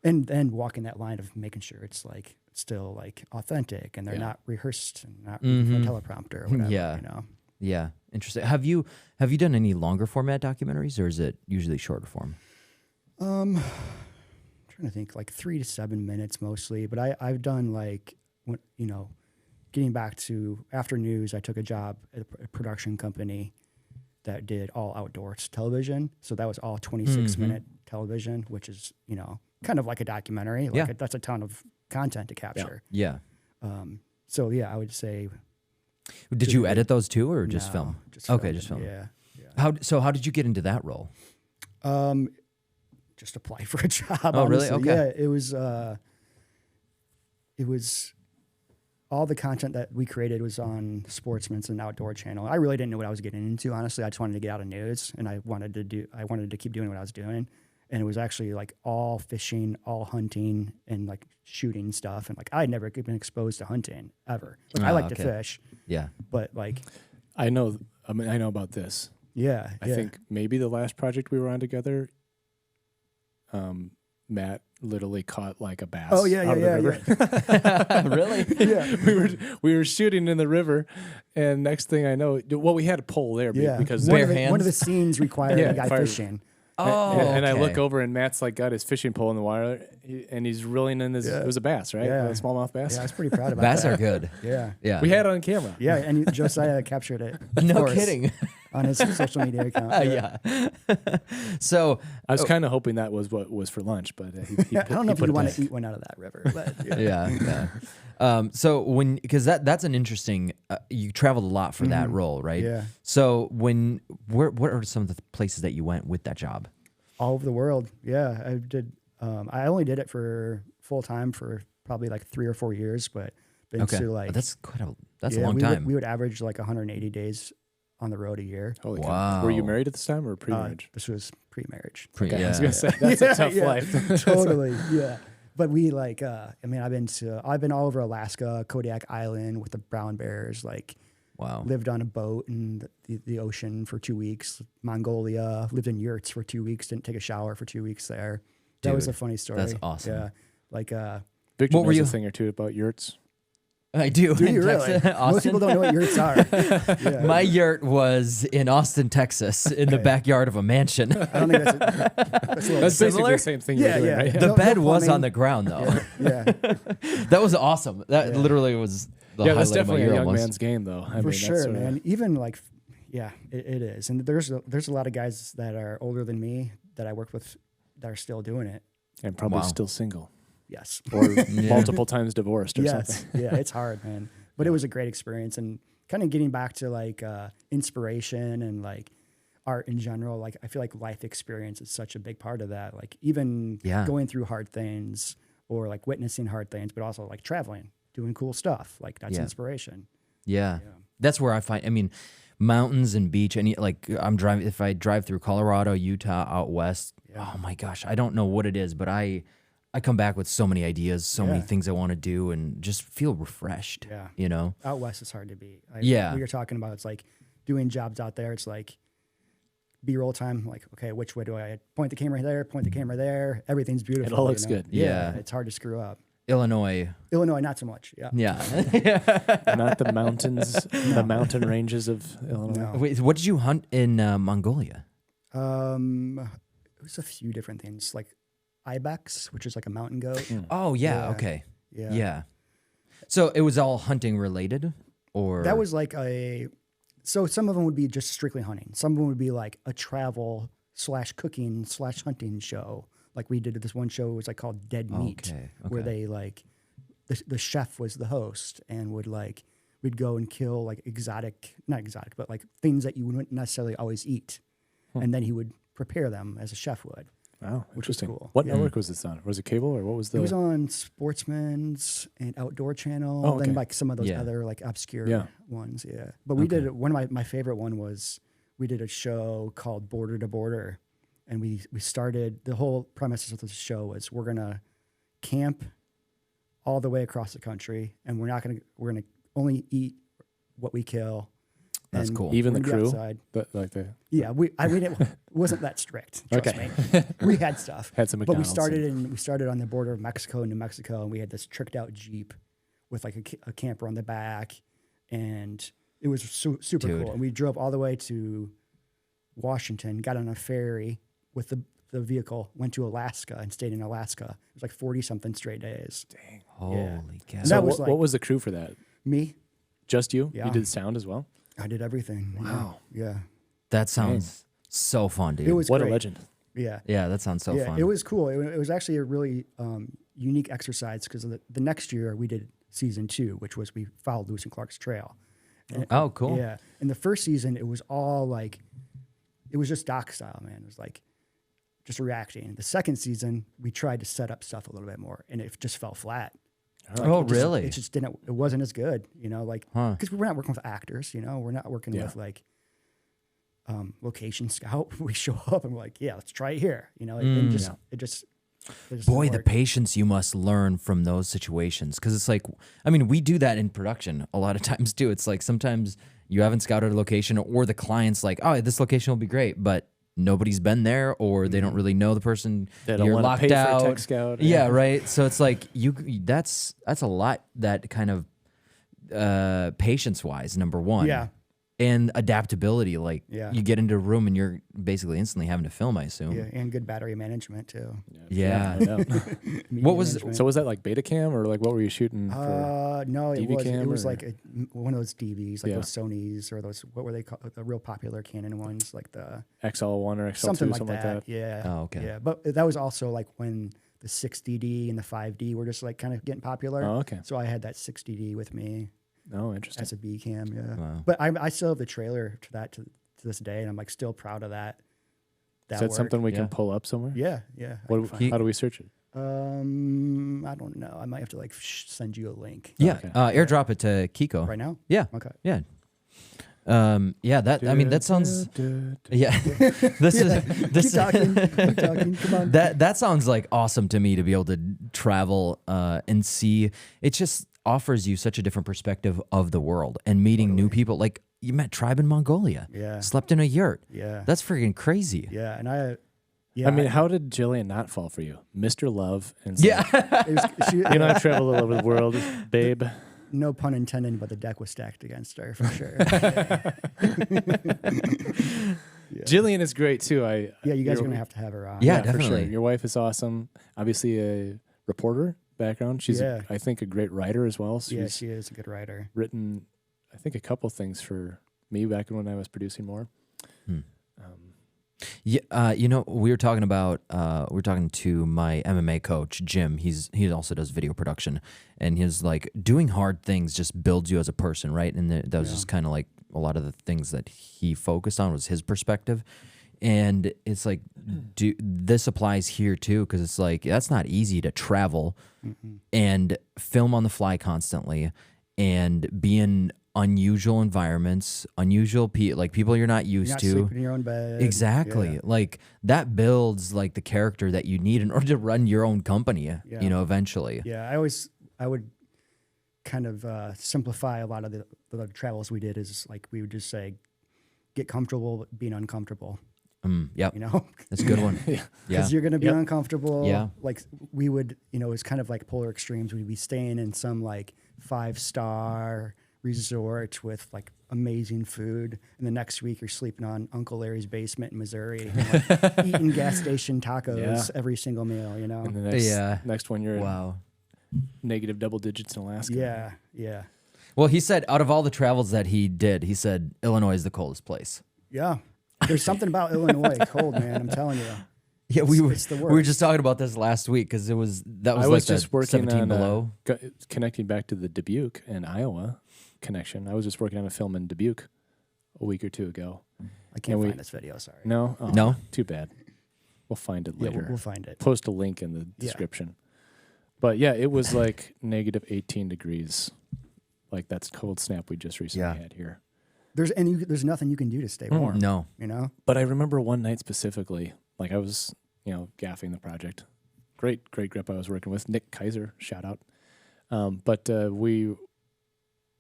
And then walking that line of making sure it's like still like authentic and they're not rehearsed and not reading from a teleprompter or whatever. You know. Yeah. Interesting. Have you done any longer format documentaries, or is it usually shorter form? I'm trying to think, like 3 to 7 minutes mostly, but I've done like, you know, getting back to after news, I took a job at a production company that did all outdoors television. So that was all 26-minute television, which is, you know, kind of like a documentary. Like that's a ton of content to capture. Yeah. So yeah, I would say. Did you edit those too, or just No, film? just film. Okay, just film. Yeah. How did you get into that role? Just apply for a job. Oh, really? Honestly. Okay. Yeah, it was all the content that we created was on Sportsman's and Outdoor channel. I really didn't know what I was getting into, honestly. I just wanted to get out of news, and I wanted to keep doing what I was doing. And it was actually like all fishing, all hunting, and like shooting stuff. And like I'd never been exposed to hunting ever. Like I like to fish. Yeah. But like I know about this. Yeah. I think maybe the last project we were on together, Matt literally caught like a bass. Oh yeah. Really? Yeah. we were shooting in the river, and next thing I know, we had a pole there because one of the scenes required a guy fishing. Oh, and I look over and Matt's like got his fishing pole in the water, and he's reeling in his. It was a bass, right? Yeah. A smallmouth bass. Yeah, I was pretty proud about Bass that. are good. Yeah. We had it on camera. Yeah, and Josiah captured it. No kidding. On his social media account. Yeah. So I was kind of hoping that was what was for lunch, but I don't know if you want to eat one out of that river. But yeah. So because that's an interesting. You traveled a lot for that role, right? Yeah. So what are some of the places that you went with that job? All over the world. Yeah, I did. I only did it for full time for probably like 3 or 4 years, but been to like that's a long time. We would average like 180 days on the road a year. Holy wow. cow. Were you married at this time or pre-marriage? This was pre-marriage. I was gonna say that's a tough life. Totally. Yeah. But we like, I mean, I've been all over Alaska, Kodiak Island with the brown bears, like wow. Lived on a boat in the ocean for 2 weeks. Mongolia, lived in yurts for 2 weeks, didn't take a shower for 2 weeks there. That was a funny story. That's awesome. Yeah. Like, Victor knows a thing or two about yurts. I do. Do you really? Most people don't know what yurts are. Yeah. My yurt was in Austin, Texas, in the backyard of a mansion. I don't think that's basically the same thing you're doing, right? The bed was on the ground, though. Yeah. That was awesome. That literally was the highlight that's definitely of my year a young almost. man's game, though. For sure, man. Even like, yeah, it is. And there's a lot of guys that are older than me that I work with that are still doing it. And probably still single. Yes. Or multiple times divorced or something. Yeah, it's hard, man. But it was a great experience. And kind of getting back to like inspiration and like art in general, like I feel like life experience is such a big part of that. Like even going through hard things or like witnessing hard things, but also like traveling, doing cool stuff. Like that's inspiration. Yeah. That's where I find, I mean, mountains and beach, and like if I drive through Colorado, Utah, out west, oh my gosh, I don't know what it is, but I come back with so many ideas, so many things I want to do, and just feel refreshed. Yeah. You know? Out west is hard to beat. We were talking about, it's like doing jobs out there. It's like B-roll time. Like, okay, which way do I point the camera there, point the camera there? Everything's beautiful. It all looks good. Yeah. It's hard to screw up. Illinois, not so much. Yeah. Not the mountains, the mountain ranges of Illinois. No. Wait, what did you hunt in Mongolia? It was a few different things, like ibex, which is like a mountain goat. Oh yeah, okay. Yeah. So it was all hunting related, or that was like so some of them would be just strictly hunting. Some of them would be like a travel / cooking / hunting show. Like we did this one show, it was like called Dead Meat, where they like, the chef was the host and we'd go and kill like not exotic, but like things that you wouldn't necessarily always eat. And then he would prepare them as a chef would. Wow, which was interesting. cool. What Yeah. network was this on? Was it cable or what was the? It was on Sportsman's and Outdoor Channel, Oh, okay. then like some of those Yeah. other like obscure Yeah. ones. Yeah, but we Okay. did one of my favorite one was we did a show called Border to Border, and we started the whole premise of the show was we're gonna camp all the way across the country, and we're gonna only eat what we kill. That's and cool. Even we're the gonna be crew? outside. like the Yeah, we didn't, it wasn't that strict. Trust Okay. me. We had stuff. had some But we McDonald's. started on the border of Mexico and New Mexico, and we had this tricked out Jeep with like a camper on the back, and it was super Dude. cool. And we drove all the way to Washington, got on a ferry with the vehicle, went to Alaska and stayed in Alaska. It was like 40 something straight days. Dang. Holy cow. That So was what was the crew for that? Me, Just you? Yeah. You did sound as well? I did everything. Wow. Yeah. That sounds so fun, dude. It was What great. a legend. Yeah. yeah, that sounds so fun. It was cool. It was actually a really unique exercise because the next year we did season 2, which was we followed Lewis and Clark's trail. And Oh, cool. Yeah. In the first season, it was all like, it was just doc style, man. It was like just reacting. The second season, we tried to set up stuff a little bit more, and it just fell flat. Oh, It just- really? It just didn't. It wasn't as good, like Huh. because we're not working with actors, we're not working Yeah. with like location scout. We show up and we're like, yeah, let's try it here, and just it just Boy, didn't the work. patience you must learn from those situations. Because it's like, I mean, we do that in production a lot of times too. It's like sometimes you haven't scouted a location, or the client's like, oh, this location will be great, but nobody's been there, or they don't really know the person. They don't You're wanna locked pay for a out. tech scout. Yeah, right. So it's like that's a lot, that kind of patience wise, number one. Yeah. And adaptability. Like Yeah. you get into a room and you're basically instantly having to film, I assume. Yeah, and good battery management too. Yeah. no doubt. Media was- management. So was that like Betacam or like what were you shooting for? No, it DV was cam was or- like one of those DVs, like Yeah. those Sonys or those what were they called? The real popular Canon ones, like the XL1 or XL2, something like that. Yeah. Oh, okay. Yeah, but that was also like when the 6DD and the 5D were just like kind of getting popular. Oh, okay. So I had that 6DD with me Oh, interesting. as a B cam. Yeah. Wow. But I still have the trailer to that to this day, and I'm like still proud of that. Is that work. something we Yeah. can pull up somewhere? Yeah, yeah. I What, can find how do we search it? I don't know. I might have to like send you a link. Yeah. Okay. Airdrop it to Kiko. Right now? Yeah. Okay. Yeah. Yeah, that I mean that sounds yeah. This Keep talking. Keep talking. Come on. that sounds like awesome to me, to be able to travel and see. It just offers you such a different perspective of the world and meeting new people. Like you met Tribe in Mongolia. Yeah. Slept in a yurt. Yeah. That's freaking crazy. Yeah. And yeah. I mean, how did Jillian not fall for you? Mr. Love and say, Yeah. you know, I travel all over the world, babe. no pun intended, but the deck was stacked against her for sure. Jillian is great too. Yeah, you guys are you're- gonna have to have her on. Yeah, for sure. definitely. Your wife is awesome. Obviously a reporter background. She's, Yeah. I think, a great writer as well. Yeah, She's she is a good writer. written, I think, a couple things for me back when I was producing more. Yeah, we were talking to my MMA coach Jim. He also does video production, and he's like, doing hard things just builds you as a person, right? And that was just kind of like a lot of the things that he focused on was his perspective, and it's like, this applies here too, because it's like that's not easy to travel and film on the fly constantly, and be in unusual environments, like people you're not used You're not to. sleeping in your own bed. Exactly. Yeah. Like that builds like the character that you need in order to run your own company, Yeah. eventually. Yeah, I would kind of simplify a lot of the travels we did is like we would just say, get comfortable being uncomfortable. Yep. Because That's a good one. Yeah. you're going to be Yep. uncomfortable. Yeah. Like we would, it's kind of like polar extremes. We'd be staying in some like 5-star resort with like amazing food, and the next week you're sleeping on Uncle Larry's basement in Missouri, and, like, eating gas station tacos Yeah. every single meal. And the next one, you're Wow. in negative double digits in Alaska. Yeah, yeah, Well, he said out of all the travels that he did, he said Illinois is the coldest place. yeah. There's something about Illinois cold, man. I'm telling you. Yeah, we were It's the we were worst. just talking about this last week because that was I like was the just working 17 on below. connecting back to the Dubuque and Iowa connection. I was just working on a film in Dubuque a week or two ago. I can't And we- find this video. Sorry. No, oh, No? too bad. We'll find it later. Yeah, we'll find it. Post a link in the description. But yeah, it was like negative 18 degrees. Like that's cold snap we just recently had here. There's nothing you can do to stay warm. No. You know? But I remember one night specifically, like I was, gaffing the project. Great grip I was working with. Nick Kaiser, shout out.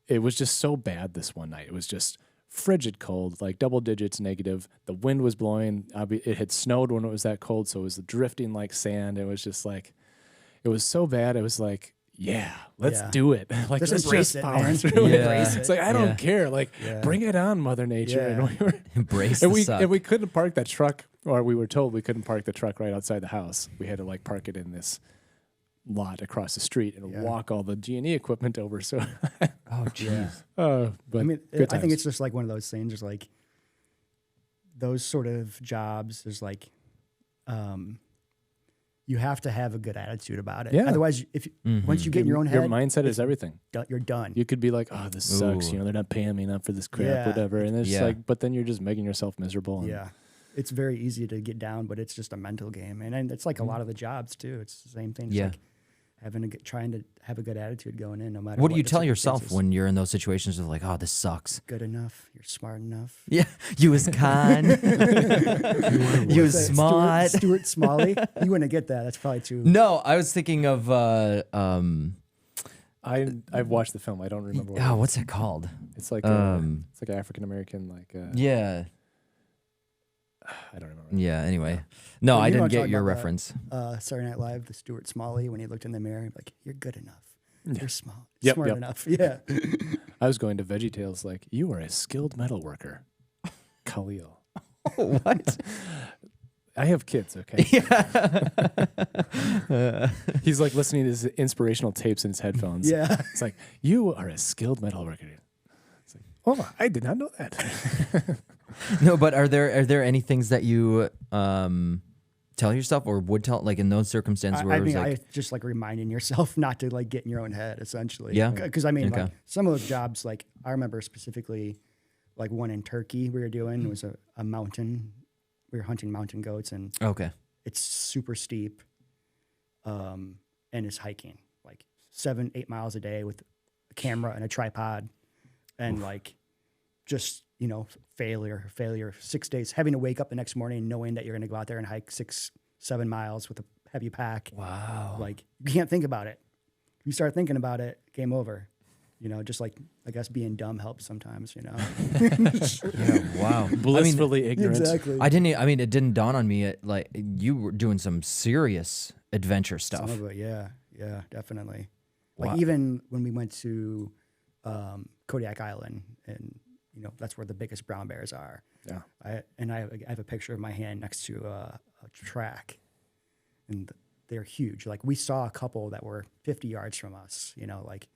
It was just so bad this one night. It was just frigid cold, like double digits negative. The wind was blowing. It had snowed when it was that cold, so it was drifting like sand. It was just like, it was so bad. It was like, yeah, let's do it. Like, let's embrace just power man. through it. Embrace It's like, I don't care. Like, Yeah. bring it on, Mother Nature. Yeah. And we were, Embrace and the we, suck. and we couldn't park that truck, or we were told we couldn't park the truck right outside the house. We had to like park it in this lot across the street and walk all the G&E equipment over. So, Oh, jeez. but I mean, good I think times. it's just like one of those things. There's like those sort of jobs. There's like, you have to have a good attitude about it. Yeah. Otherwise, once you get in your own head, your mindset is everything. you're done. You could be like, oh, this sucks. Ooh. They're not paying me enough for this crap, Yeah. whatever. And it's Yeah. like, but then you're just making yourself miserable. And Yeah. It's very easy to get down, but it's just a mental game. And it's like a lot of the jobs too. It's the same thing. It's Yeah. like trying to have a good attitude going in no matter What do you the tell yourself circumstances. when you're in those situations of like, oh, this sucks? Good enough, you're smart enough. Yeah, you was kind. you was Stuart- smart. Stuart Smalley. You wouldn't get that. That's probably too. No, I was thinking of I've watched the film. I don't remember. What what's it called? it's like it's like African American, like Yeah, I don't remember. yeah. Anyway, no, Well, I you know didn't what I'm get talking your about, reference. Saturday Night Live, the Stuart Smalley, when he looked in the mirror, he'd be like, "You're good enough. You're smart Yep, smart yep. enough." Yeah. I was going to VeggieTales like, you are a skilled metal worker, Khalil. What? I have kids, okay? He's like listening to his inspirational tapes in his headphones. Yeah. It's like, you are a skilled metal worker. It's like, oh, I did not know that. No, but are there any things that you tell yourself or would tell, like in those circumstances where I it was mean, like, I just like reminding yourself not to like get in your own head, essentially. Yeah. Because I mean, Okay. like some of those jobs, like I remember specifically, like one in Turkey we were doing was a mountain. We were hunting mountain goats, and okay, it's super steep, and it's hiking like 7-8 miles a day with a camera and a tripod, and like just failure 6 days, having to wake up the next morning knowing that you're going to go out there and hike 6-7 miles with a heavy pack. wow, Like you can't think about it. You start thinking about it, game over. Just like I guess being dumb helps sometimes. yeah, wow. Blissfully ignorant. Exactly. I mean, it didn't dawn on me. Like you were doing some serious adventure stuff. Some of it, yeah, definitely. Wow. Like even when we went to Kodiak Island, and that's where the biggest brown bears are. Yeah. I have a picture of my hand next to a track, and they're huge. Like we saw a couple that were 50 yards from us. Like.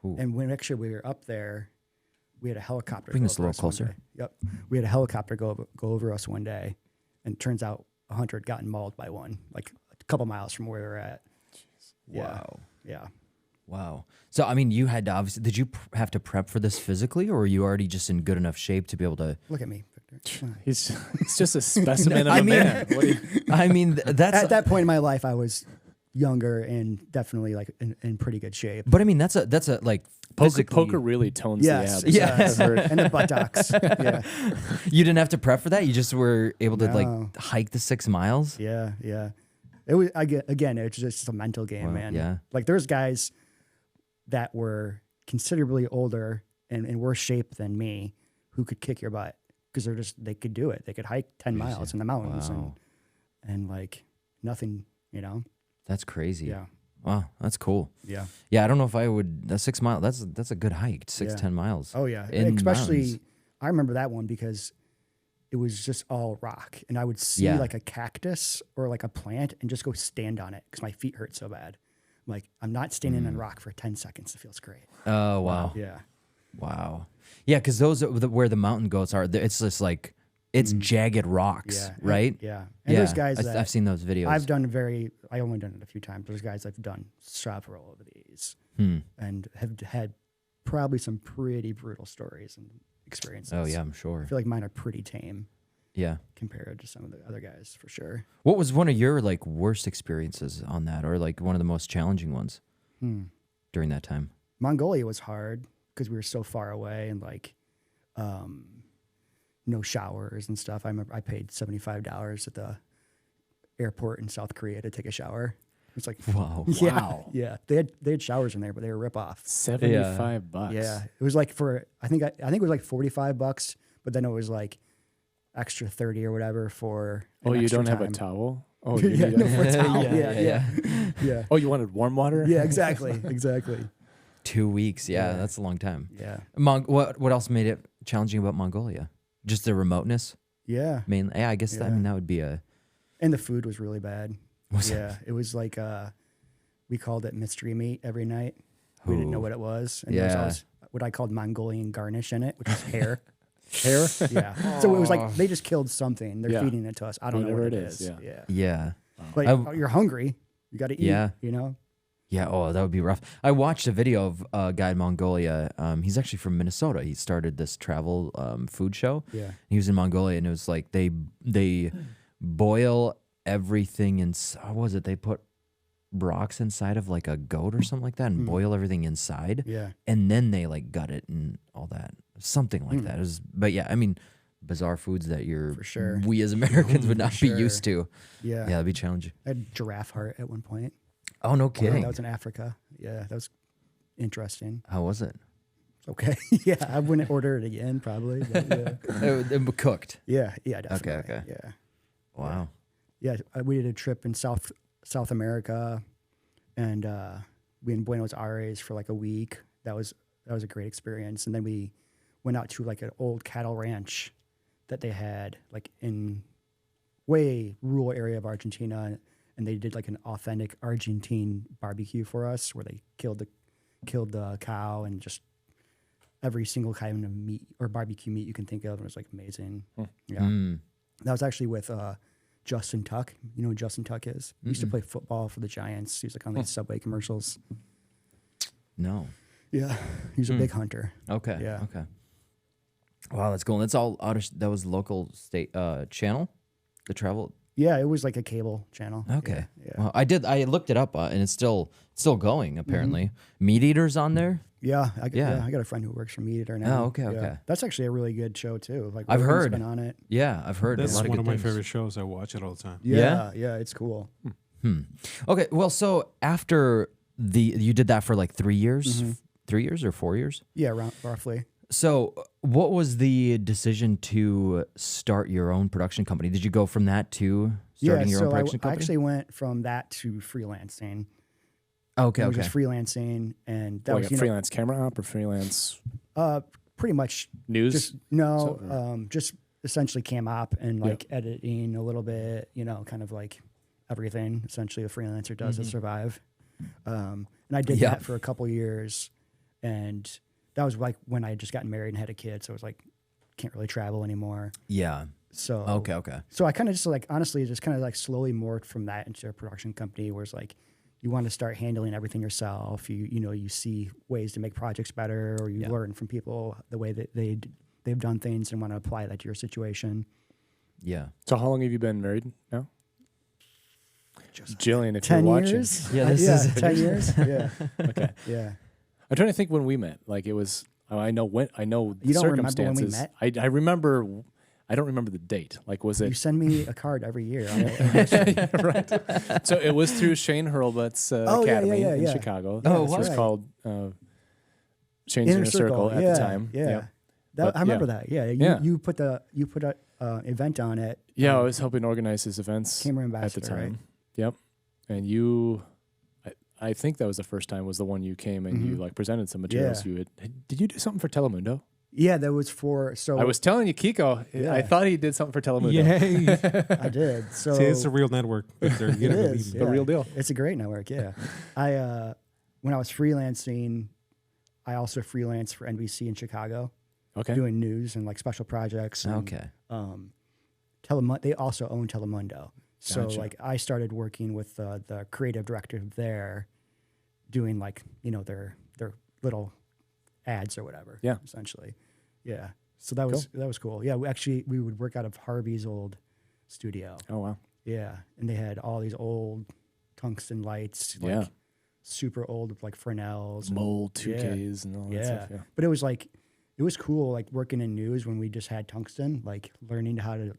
Ooh. And when actually we were up there, we had a helicopter. Bring go this a over little us one closer. day. Yep, we had a helicopter go over us one day, and it turns out a hunter had gotten mauled by one, like a couple miles from where we were at. Wow. Yeah. Wow. So, I mean, you had to obviously, did you have to prep for this physically, or were you already just in good enough shape to be able to? Look at me, Victor. He's just a specimen of I a mean- man. What do you, I mean, that's. At that point in my life, I was younger and definitely like in pretty good shape. But I mean, that's a like physically. poker really tones Yes, the abs. Yeah. yes. And the buttocks. Yeah, You didn't have to prep for that. You just were able to No. like hike the 6 miles. yeah. It was again. It's just a mental game, Wow, man. yeah. Like there's guys that were considerably older and in worse shape than me who could kick your butt because they could do it. They could hike 10 miles in the mountains Wow. and like nothing. That's crazy. Yeah. Wow, that's cool. Yeah. Yeah, I don't know if I would. That 6 mile. That's a good hike. 10 Yeah. miles. Oh yeah. In Especially, mountains. I remember that one because it was just all rock, and I would see Yeah. like a cactus or like a plant and just go stand on it because my feet hurt so bad. I'm like, I'm not standing on rock for 10 seconds. It feels great. Oh wow. Yeah. Wow. Yeah, because those are where the mountain goats are. It's just like it's jagged rocks, Yeah. right? Yeah. And there's guys that I've seen those videos. I only done it a few times. There's guys I've done several of these and have had probably some pretty brutal stories and experiences. Oh yeah, I'm sure. I feel like mine are pretty tame. Yeah. compared to some of the other guys for sure. What was one of your like worst experiences on that, or like one of the most challenging ones during that time? Mongolia was hard because we were so far away and like no showers and stuff. I remember I paid $75 at the airport in South Korea to take a shower. It's like Wow. yeah, Wow. yeah. They had showers in there, but they were $1 $75. Yeah, it was like for I think it was like $45, but then it was like extra 30 or whatever for. Oh, you don't have a time. towel? Oh, you Yeah, need no, a for a towel. Yeah, Yeah, yeah. Oh, you wanted warm water? Yeah, exactly, exactly. 2 weeks. Yeah, Yeah. that's a long time. Yeah, What else made it challenging about Mongolia? Just the remoteness, yeah. mainly. Yeah, I guess I Yeah. mean that would be a. And the food was really bad. Was it? Yeah, it was like we called it mystery meat every night. We didn't know Ooh. what it was, and there was Yeah. always what I called Mongolian garnish in it, which is hair. Hair? Yeah, so it was like they just killed something. They're Yeah. feeding it to us. I don't know Whatever what it it is, is. yeah. Yeah, Yeah. but you're hungry. You got to eat. Yeah. You know. Yeah. Oh, that would be rough. I watched a video of a guy in Mongolia. He's actually from Minnesota. He started this travel food show. Yeah. He was in Mongolia, and it was like they boil everything in. What was it? They put rocks inside of like a goat or something like that, and boil everything inside. Yeah. And then they like gut it and all that, something like that. It was, but yeah, I mean, bizarre foods that For sure. we as Americans would not be sure. used to. Yeah. Yeah, that'd be challenging. I had giraffe heart at one point. Oh, no Yeah, kidding. that was in Africa. Yeah, that was interesting. How was it? Okay. Yeah, I wouldn't order it again, probably. But It cooked. yeah, definitely. okay. Yeah, Wow. yeah. We did a trip in South America, and we in Buenos Aires for like a week. That was a great experience. And then we went out to like an old cattle ranch that they had like in way rural area of Argentina, and they did like an authentic Argentine barbecue for us, where they killed the cow and just every single kind of meat or barbecue meat you can think of. And it was like amazing. Yeah, that was actually with Justin Tuck. You know who Justin Tuck is? He used to play football for the Giants. He was like on the Subway commercials. No. Yeah, he was a big hunter. Okay. Yeah. Okay. Wow, that's cool. And that's all out of, that was local state channel, the travel. Yeah, it was like a cable channel. Okay. Yeah. Well, I looked it up and it's still going apparently. Meat Eaters on there. Yeah, I Yeah. got a friend who works for Meat Eater now. Oh, okay, Yeah. okay. That's actually a really good show too. Like I've Rogan's heard. been on it. Yeah, I've heard That's a lot one of of good my things. favorite shows. I watch it all the time. Yeah, it's cool. Okay, well, so after you did that for like 3 years, 3 years or 4 years. Yeah, roughly. So, what was the decision to start your own production company? Did you go from that to starting your own production I company? actually went from that to freelancing. Okay, I was okay. just freelancing, and that Like was a freelance camera op or freelance pretty much news? just just essentially cam op and like editing a little bit, kind of like everything essentially a freelancer does to survive. And I did that for a couple years, and that was like when I had just gotten married and had a kid, so I was like, can't really travel anymore. Yeah. So Okay. So I kind of just like honestly just kind of like slowly morphed from that into a production company where it's like you want to start handling everything yourself. You see ways to make projects better, or you learn from people the way that they've done things and want to apply that to your situation. Yeah. So how long have you been married now? Jillian, if 10 you're watching. years? Yeah, this is 10 years. Yeah. Okay. Yeah. I'm trying to think when we met. Like it was, I know the You don't remember when we circumstances. met? I remember, I don't remember the date. Like was You it? send me a card every year. Right. So it was through Shane Hurlbut's academy in yeah. Chicago. Oh, This was right. called Shane's Inner Circle at the time. Yeah. Yep. I remember that. Yeah. You put a event on it. Yeah, I was helping organize his events Camera at the ambassador, time. right? Yep. And you, I think that was the first time was the one you came and you like presented some materials. Yeah. Did you do something for Telemundo? Yeah, that was for I was telling you, Kiko. Yeah. I thought he did something for Telemundo. Yay. I did. So See, it's a real network. But they're it getting is The real deal. It's a great network. Yeah, I when I was freelancing, I also freelanced for NBC in Chicago, Okay. doing news and like special projects. And, Okay. They also own Telemundo, so Gotcha. like I started working with the creative director there, doing like their little ads or whatever. Yeah. essentially. Yeah. So that was cool. Yeah, we would work out of Harvey's old studio. Oh wow. Yeah, and they had all these old tungsten lights, like super old with like Fresnels, mold 2Ks and all that stuff. Yeah, but it was cool, like working in news when we just had tungsten, like learning how to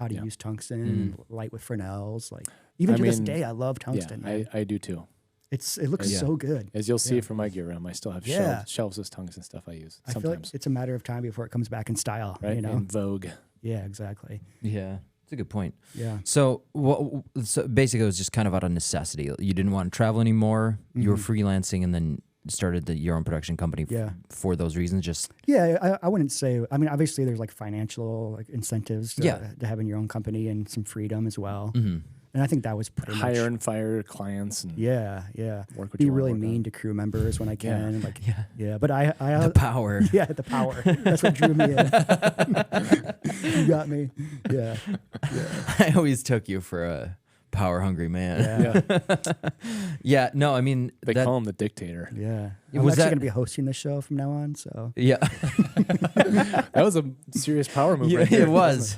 use tungsten and light with Fresnels. Like even to this day, I love tungsten. Yeah, I do too. It looks so good. As you'll see from my gear room, I still have shelves of tungsten stuff I use. Sometimes. I feel like it's a matter of time before it comes back in style, right? You know? In vogue. Yeah, exactly. Yeah. That's a good point. Yeah. So basically, it was just kind of out of necessity. You didn't want to travel anymore. You were freelancing, and then started your own production company for those reasons. Just I wouldn't say. I mean, obviously, there's like financial like incentives to having your own company and some freedom as well. And I think that was pretty hire much, and fire clients and work with be really mean to crew members when I can. But I the power. Yeah, the power. That's what drew me in. You got me. Yeah. I always took you for a power hungry man. Yeah. No, I mean they call him the dictator. Yeah. I'm actually going to be hosting this show from now on. So yeah, that was a serious power move. Right there. It was.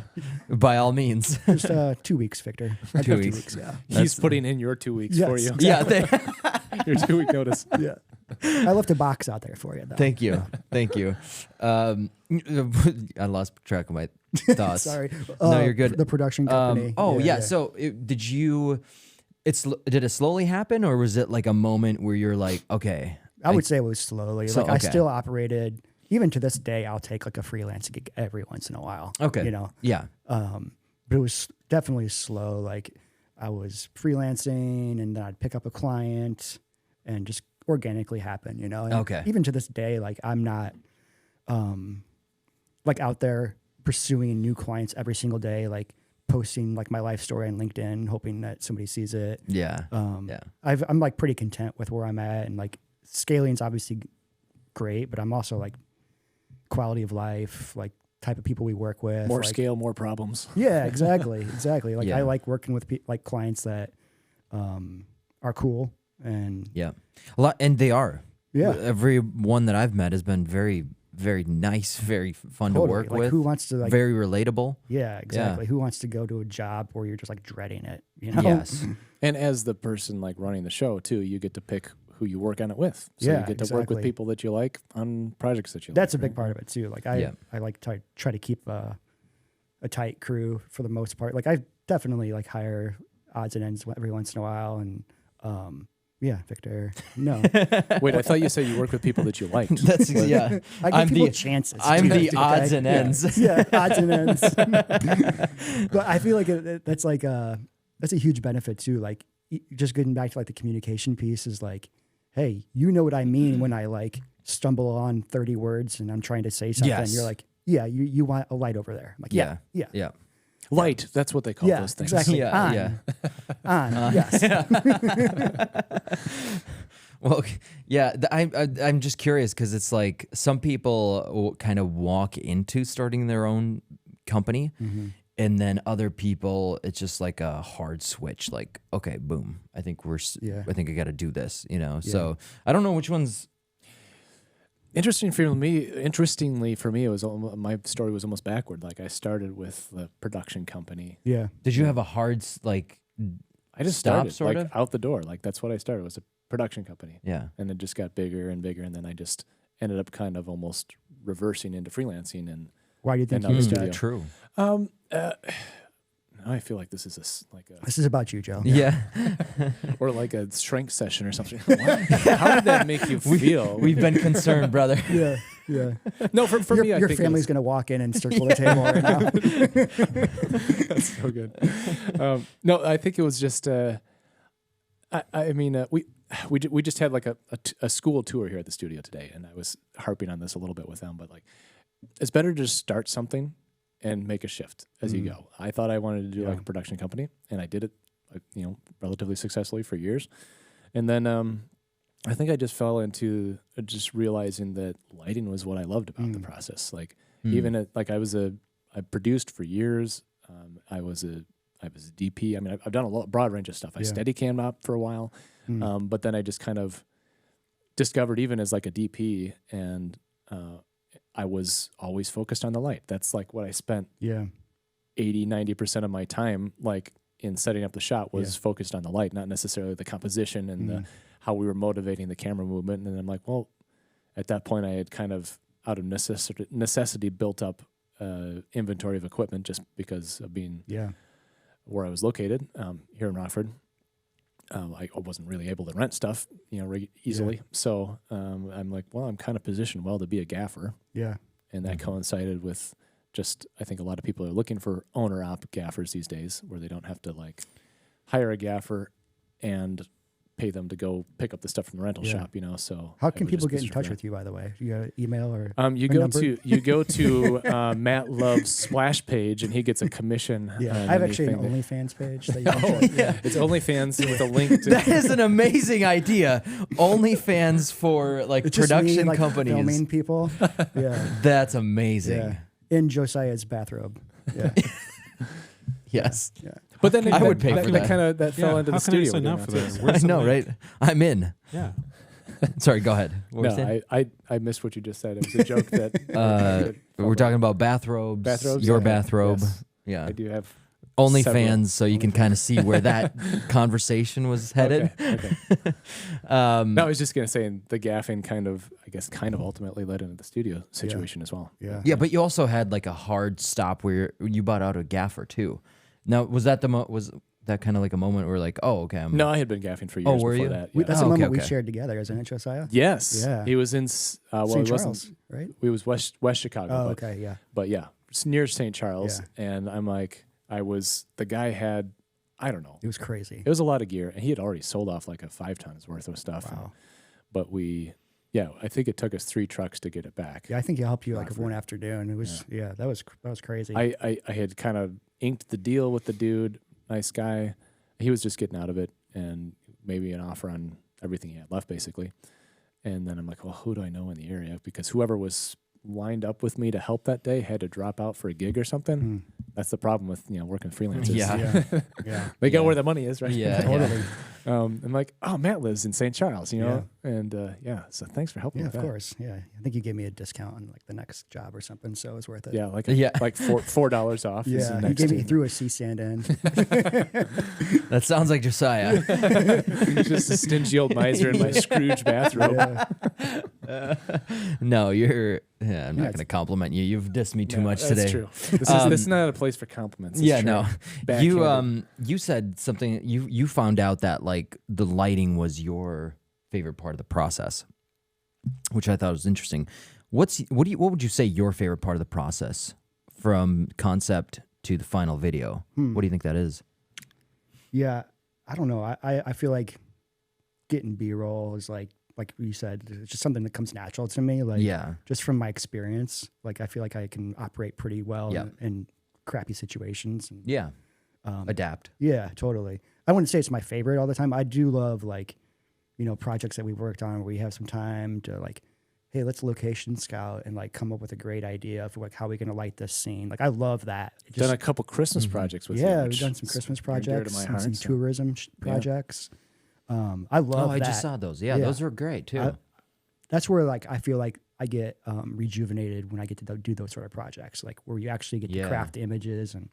By all means. Just 2 weeks, Victor. 2 weeks. Yeah. He's putting in your 2 weeks for you. Exactly. Yeah. Your 2 week notice. Yeah. I left a box out there for you, though. Thank you. I lost track of my thoughts. Sorry. No, you're good. The production company. So did it slowly happen, or was it like a moment where you're like, okay? I would say it was slowly. So, like I still operated. Even to this day, I'll take like a freelance gig every once in a while. Okay. You know. Yeah. But it was definitely slow. Like I was freelancing, and then I'd pick up a client, and just organically happen. You know. And okay. Even to this day, like I'm not, like out there pursuing new clients every single day, like posting like my life story on LinkedIn, hoping that somebody sees it. Yeah. I'm like pretty content with where I'm at, and like scaling's obviously great, but I'm also like quality of life, like type of people we work with. More like, scale, more problems. Yeah, exactly. Like I like working with like clients that are cool and a lot, and they are. Yeah. Every one that I've met has been very, very nice, very fun to work like, with. Who wants to like very relatable? Yeah, exactly. Who wants to go to a job where you're just like dreading it? You know? Yes. And as the person like running the show too, you get to pick who you work on it with. So you get to work with people that you like on projects that you like. That's a big part of it too. Like I like to try to keep a tight crew for the most part. Like I definitely like hire odds and ends every once in a while, and Victor. No. Wait, I thought you said you work with people that you liked. That's I give people chances. I'm the odds and ends. Yeah, odds and ends. But I feel like that's like that's a huge benefit too. Like just getting back to like the communication piece is like, hey, you know what I mean when I like stumble on 30 words and I'm trying to say something. Yes. You're like, yeah, you want a light over there. I'm like, yeah. Light, that's what they call those things. Exactly. Yeah. On. Yes. Well, I'm just curious because it's like some people kind of walk into starting their own company, and then other people, it's just like a hard switch. Like, okay, boom, I think I got to do this. You know, so I don't know which one's. Interestingly for me, it was my story was almost backward. Like I started with the production company. Yeah. Did you have a hard like? I just started sort of out the door. Like that's what I started. Was a production company. Yeah. And it just got bigger and bigger, and then I just ended up kind of almost reversing into freelancing. And why do you think that's true? Now I feel like this is this is about you, Joe. Yeah. or like a strength session or something. How did that make you feel? We've been concerned, brother. Yeah. No, for me, I your think family's gonna walk in and circle the table right now. That's so good. No, I think it was just. We just had like a school tour here at the studio today, and I was harping on this a little bit with them, but like, it's better to just start something and make a shift as you go. I thought I wanted to do like a production company, and I did it, relatively successfully for years. And then I think I just fell into just realizing that lighting was what I loved about the process. Like even I produced for years. I was a DP. I mean, I've done a broad range of stuff. I Steadicam up for a while, but then I just kind of discovered even as like a DP and I was always focused on the light. That's like what I spent 80-90% of my time like in setting up the shot was focused on the light, not necessarily the composition and the how we were motivating the camera movement. And then I'm like, well, at that point I had kind of out of necessity built up inventory of equipment just because of being where I was located here in Rockford. I wasn't really able to rent stuff, easily. So I'm like, well, I'm kind of positioned well to be a gaffer. Yeah. And that coincided with just, I think a lot of people are looking for owner-op gaffers these days where they don't have to like hire a gaffer and pay them to go pick up the stuff from the rental shop, so. How can people get in touch with you, by the way? You got an email or you go to Matt Love's splash page and he gets a commission. Yeah, I have actually an OnlyFans page. That you can check. It's OnlyFans with a link to. That is an amazing idea. OnlyFans for like It's just production me, like, companies. filming people. Yeah. That's amazing. Yeah. In Josiah's bathrobe. Yeah. Yes. Yeah. But then I would pay for that. That fell into the how can I studio. sign up for that? I Where's the know, link? right? I'm in. Yeah. Sorry, go ahead. What were you saying? No, I missed what you just said. It was a joke that We're talking about bathrobes. Bathrobes, Your yeah. bathrobe. Yes. Yeah. I do have OnlyFans, so you can kind of see where that conversation was headed. Okay. No, I was just gonna say the gaffing kind of ultimately led into the studio situation as well. Yeah. Yeah, but you also had like a hard stop where you bought out a gaffer too. Now, was that was that kind of like a moment where like, oh, okay. No, I had been gaffing for years were before you? that. That's Yeah. a moment we okay. shared together, isn't it, Josiah? Yes. Yeah. He was in St. Charles, right? We was West Chicago. Oh, but, okay, yeah. But yeah, it's near St. Charles, Yeah. and I'm like, the guy had, I don't know. It was crazy. It was a lot of gear, and he had already sold off like a 5 tons worth of stuff. Wow. But I think it took us 3 trucks to get it back. Yeah, I think he helped you like one afternoon. It was that was crazy. I had kind of inked the deal with the dude, nice guy. He was just getting out of it and maybe an offer on everything he had left basically. And then I'm like, well, who do I know in the area? Because whoever was lined up with me to help that day had to drop out for a gig or something. That's the problem with working freelancers. Yeah. They go where the money is, right? Yeah, Totally. I'm like, oh, Matt lives in St. Charles, Yeah. and so thanks for helping Yeah, with of that. course. Yeah, I think you gave me a discount on like the next job or something, so it was worth it. Yeah, like $4 off. is the Yeah, next he threw a C-stand in. That sounds like Josiah. just a stingy old miser in my Scrooge bathrobe. No, I'm not going to compliment you. You've dissed me too much That's today. true. This is not a place for compliments. It's Yeah, true. no. Backhanded. You said something. You found out that like the lighting was your favorite part of the process, which I thought was interesting. What would you say your favorite part of the process from concept to the final video? What do you think that is? Yeah, I don't know. I feel like getting B-roll is like you said, it's just something that comes natural to me. Like, just from my experience, like I feel like I can operate pretty well in crappy situations. And, adapt. Yeah, totally. I wouldn't say it's my favorite all the time. I do love like, projects that we've worked on where we have some time to like, hey, let's location scout and like come up with a great idea of like how we're going to light this scene. Like I love that. Done a couple Christmas projects with you. We've done some Christmas projects, some tourism projects. I love that. I just saw those. Yeah, those are great too. That's where like I feel like I get rejuvenated when I get to do those sort of projects, like where you actually get to craft images and.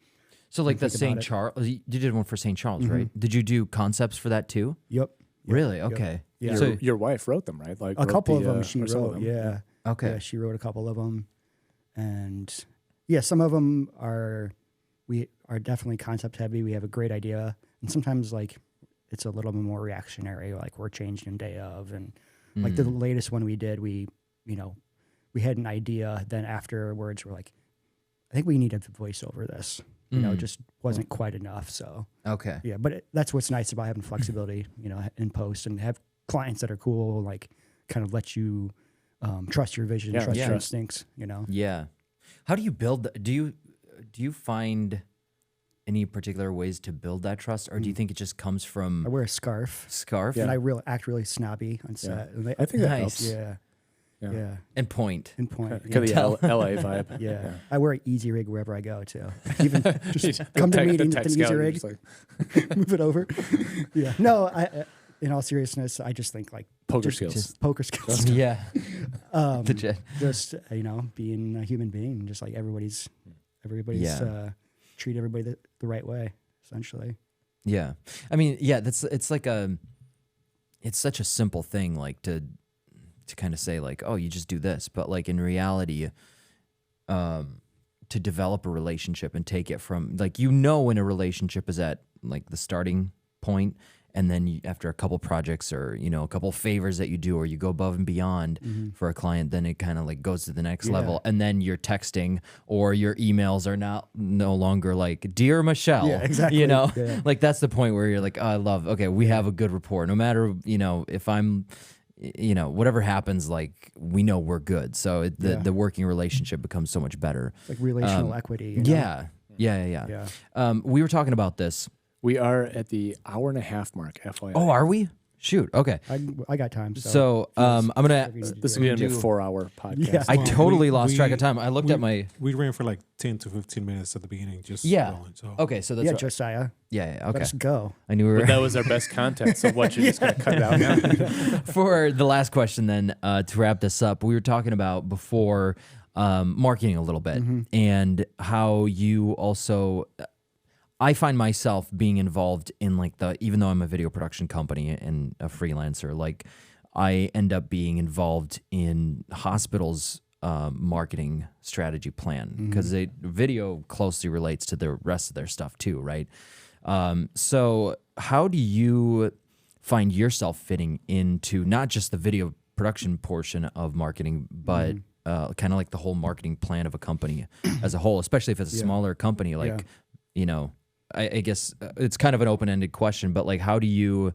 So like the St. Charles, you did one for St. Charles, right? Did you do concepts for that too? Yep. Really? Okay. Yep. Yeah. So your wife wrote them, right? Like a couple of them she wrote. Them. Yeah. Okay. Yeah, she wrote a couple of them, and some of them are definitely concept heavy. We have a great idea, and sometimes like it's a little bit more reactionary, like we're changing day of, and like the latest one we did, we had an idea, then afterwards we're like, I think we need to voice over this. It just wasn't quite enough. So yeah, but that's what's nice about having flexibility, in post, and have clients that are cool, like kind of let you trust your vision, trust your instincts. Yeah. How do you build? Do you find any particular ways to build that trust, or do you think it just comes from? I wear a scarf. Scarf, and I act really snobby on set. Yeah. I think that helps. Yeah. And point. Kind of the LA vibe. Yeah. I wear an easy rig wherever I go too. Even just come to meetings with an easy rig, move it over. Yeah. No, in all seriousness, I just think like Poker just skills. poker skills. Yeah. Legit. Just being a human being, just like everybody's treat everybody the right way, essentially. Yeah. I mean, yeah, it's such a simple thing, like to kind of say like, oh, you just do this. But like in reality, to develop a relationship and take it from like, when a relationship is at like the starting point, and then after a couple projects or, a couple favors that you do, or you go above and beyond for a client, then it kind of like goes to the next level. And then your texting or your emails are no longer like, dear Michelle, exactly. Like that's the point where you're like, oh, we have a good rapport. No matter, if I'm, whatever happens, like we know we're good. So the working relationship becomes so much better. Like relational equity. Yeah. We were talking about this. We are at the 1.5 hour mark, FYI. Oh, are we? Shoot. Okay. I got time. So I'm gonna. This will be a 4-hour podcast. Yeah. I totally lost track of time. I looked at my. We ran for like 10 to 15 minutes at the beginning, just going. So. Okay, so that's Josiah. Yeah. Okay. Let's go. I knew we were. But that was our best content. So what, you're just gonna cut it out now? For the last question, then to wrap this up, we were talking about before marketing a little bit and how you also. I find myself being involved in like even though I'm a video production company and a freelancer, like I end up being involved in hospitals' marketing strategy plan because video closely relates to the rest of their stuff too, right? So how do you find yourself fitting into not just the video production portion of marketing, but kind of like the whole marketing plan of a company as a whole, especially if it's a smaller company, like, I guess it's kind of an open-ended question, but like, how do you,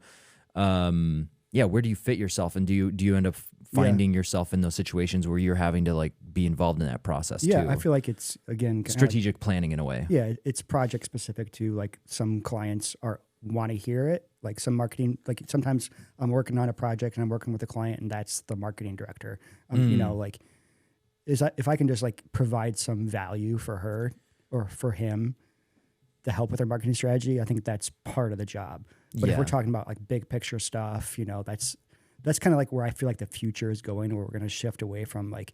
where do you fit yourself, and do you end up finding yourself in those situations where you're having to like be involved in that process too? Yeah, I feel like it's again strategic planning in a way. Yeah, it's project specific to like some clients want to hear it. Like some marketing, like sometimes I'm working on a project and I'm working with a client, and that's the marketing director. Like if I can just like provide some value for her or for him to help with their marketing strategy, I think that's part of the job. But if we're talking about like big picture stuff, that's kind of like where I feel like the future is going, where we're going to shift away from like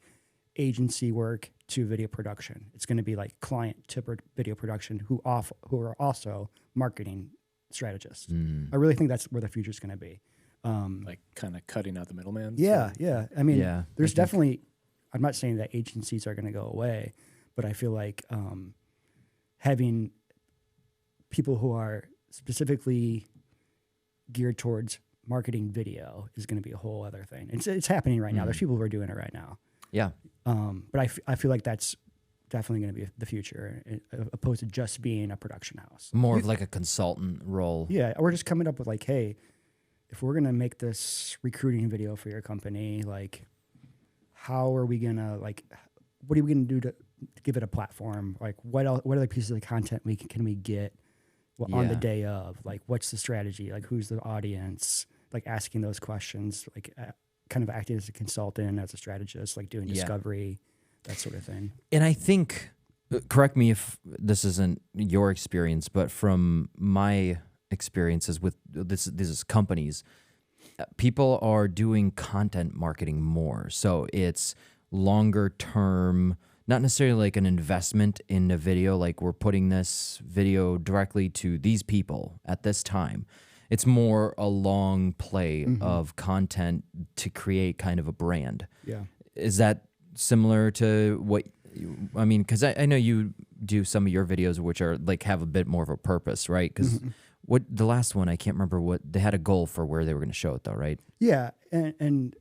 agency work to video production. It's going to be like client to video production who are also marketing strategists. I really think that's where the future is going to be. Like kind of cutting out the middleman. Yeah. I mean, there's definitely, I'm not saying that agencies are going to go away, but I feel like having people who are specifically geared towards marketing video is going to be a whole other thing. It's happening right now. There's people who are doing it right now. Yeah. But I feel like that's definitely going to be the future, opposed to just being a production house. More of like a consultant role. Yeah. We're just coming up with like, hey, if we're going to make this recruiting video for your company, like how are we going to like, what are we going to do to give it a platform? Like what other pieces of content can we get on the day of? Like what's the strategy? Like who's the audience? Like asking those questions, like kind of acting as a consultant, as a strategist, like doing discovery, that sort of thing. And I think, correct me if this isn't your experience, but from my experiences with these companies, people are doing content marketing more. So it's longer term, not necessarily like an investment in a video, like we're putting this video directly to these people at this time. It's more a long play of content to create kind of a brand. Yeah. Is that similar to what, I mean, because I know you do some of your videos which are like have a bit more of a purpose, right? Because what the last one, I can't remember what, they had a goal for where they were going to show it though, right? Yeah. And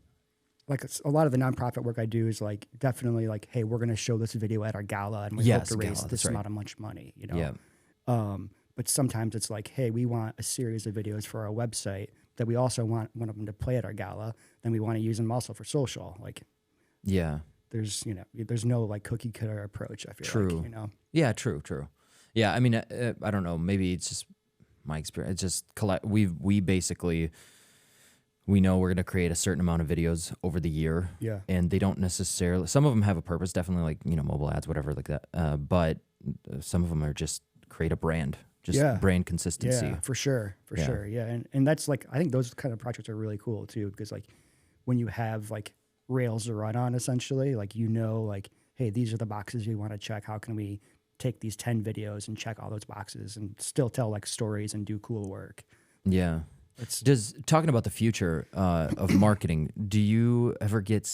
like a lot of the nonprofit work I do is like definitely like, hey, we're going to show this video at our gala and we hope to raise this amount of much money, Yeah. But sometimes it's like, hey, we want a series of videos for our website that we also want one of them to play at our gala. Then we want to use them also for social. Like, yeah, there's no like cookie cutter approach. I feel like, Yeah, true. Yeah, I mean, I don't know. Maybe it's just my experience. It's just we basically. We know we're going to create a certain amount of videos over the year. Yeah. And they don't necessarily, some of them have a purpose, definitely like, mobile ads, whatever like that. But some of them are just create a brand just brand consistency. Yeah, for sure. Yeah. And that's like, I think those kind of projects are really cool too, because like when you have like rails to run on, essentially, like, like, hey, these are the boxes we want to check. How can we take these 10 videos and check all those boxes and still tell like stories and do cool work? Yeah. Talking about the future of marketing, do you ever get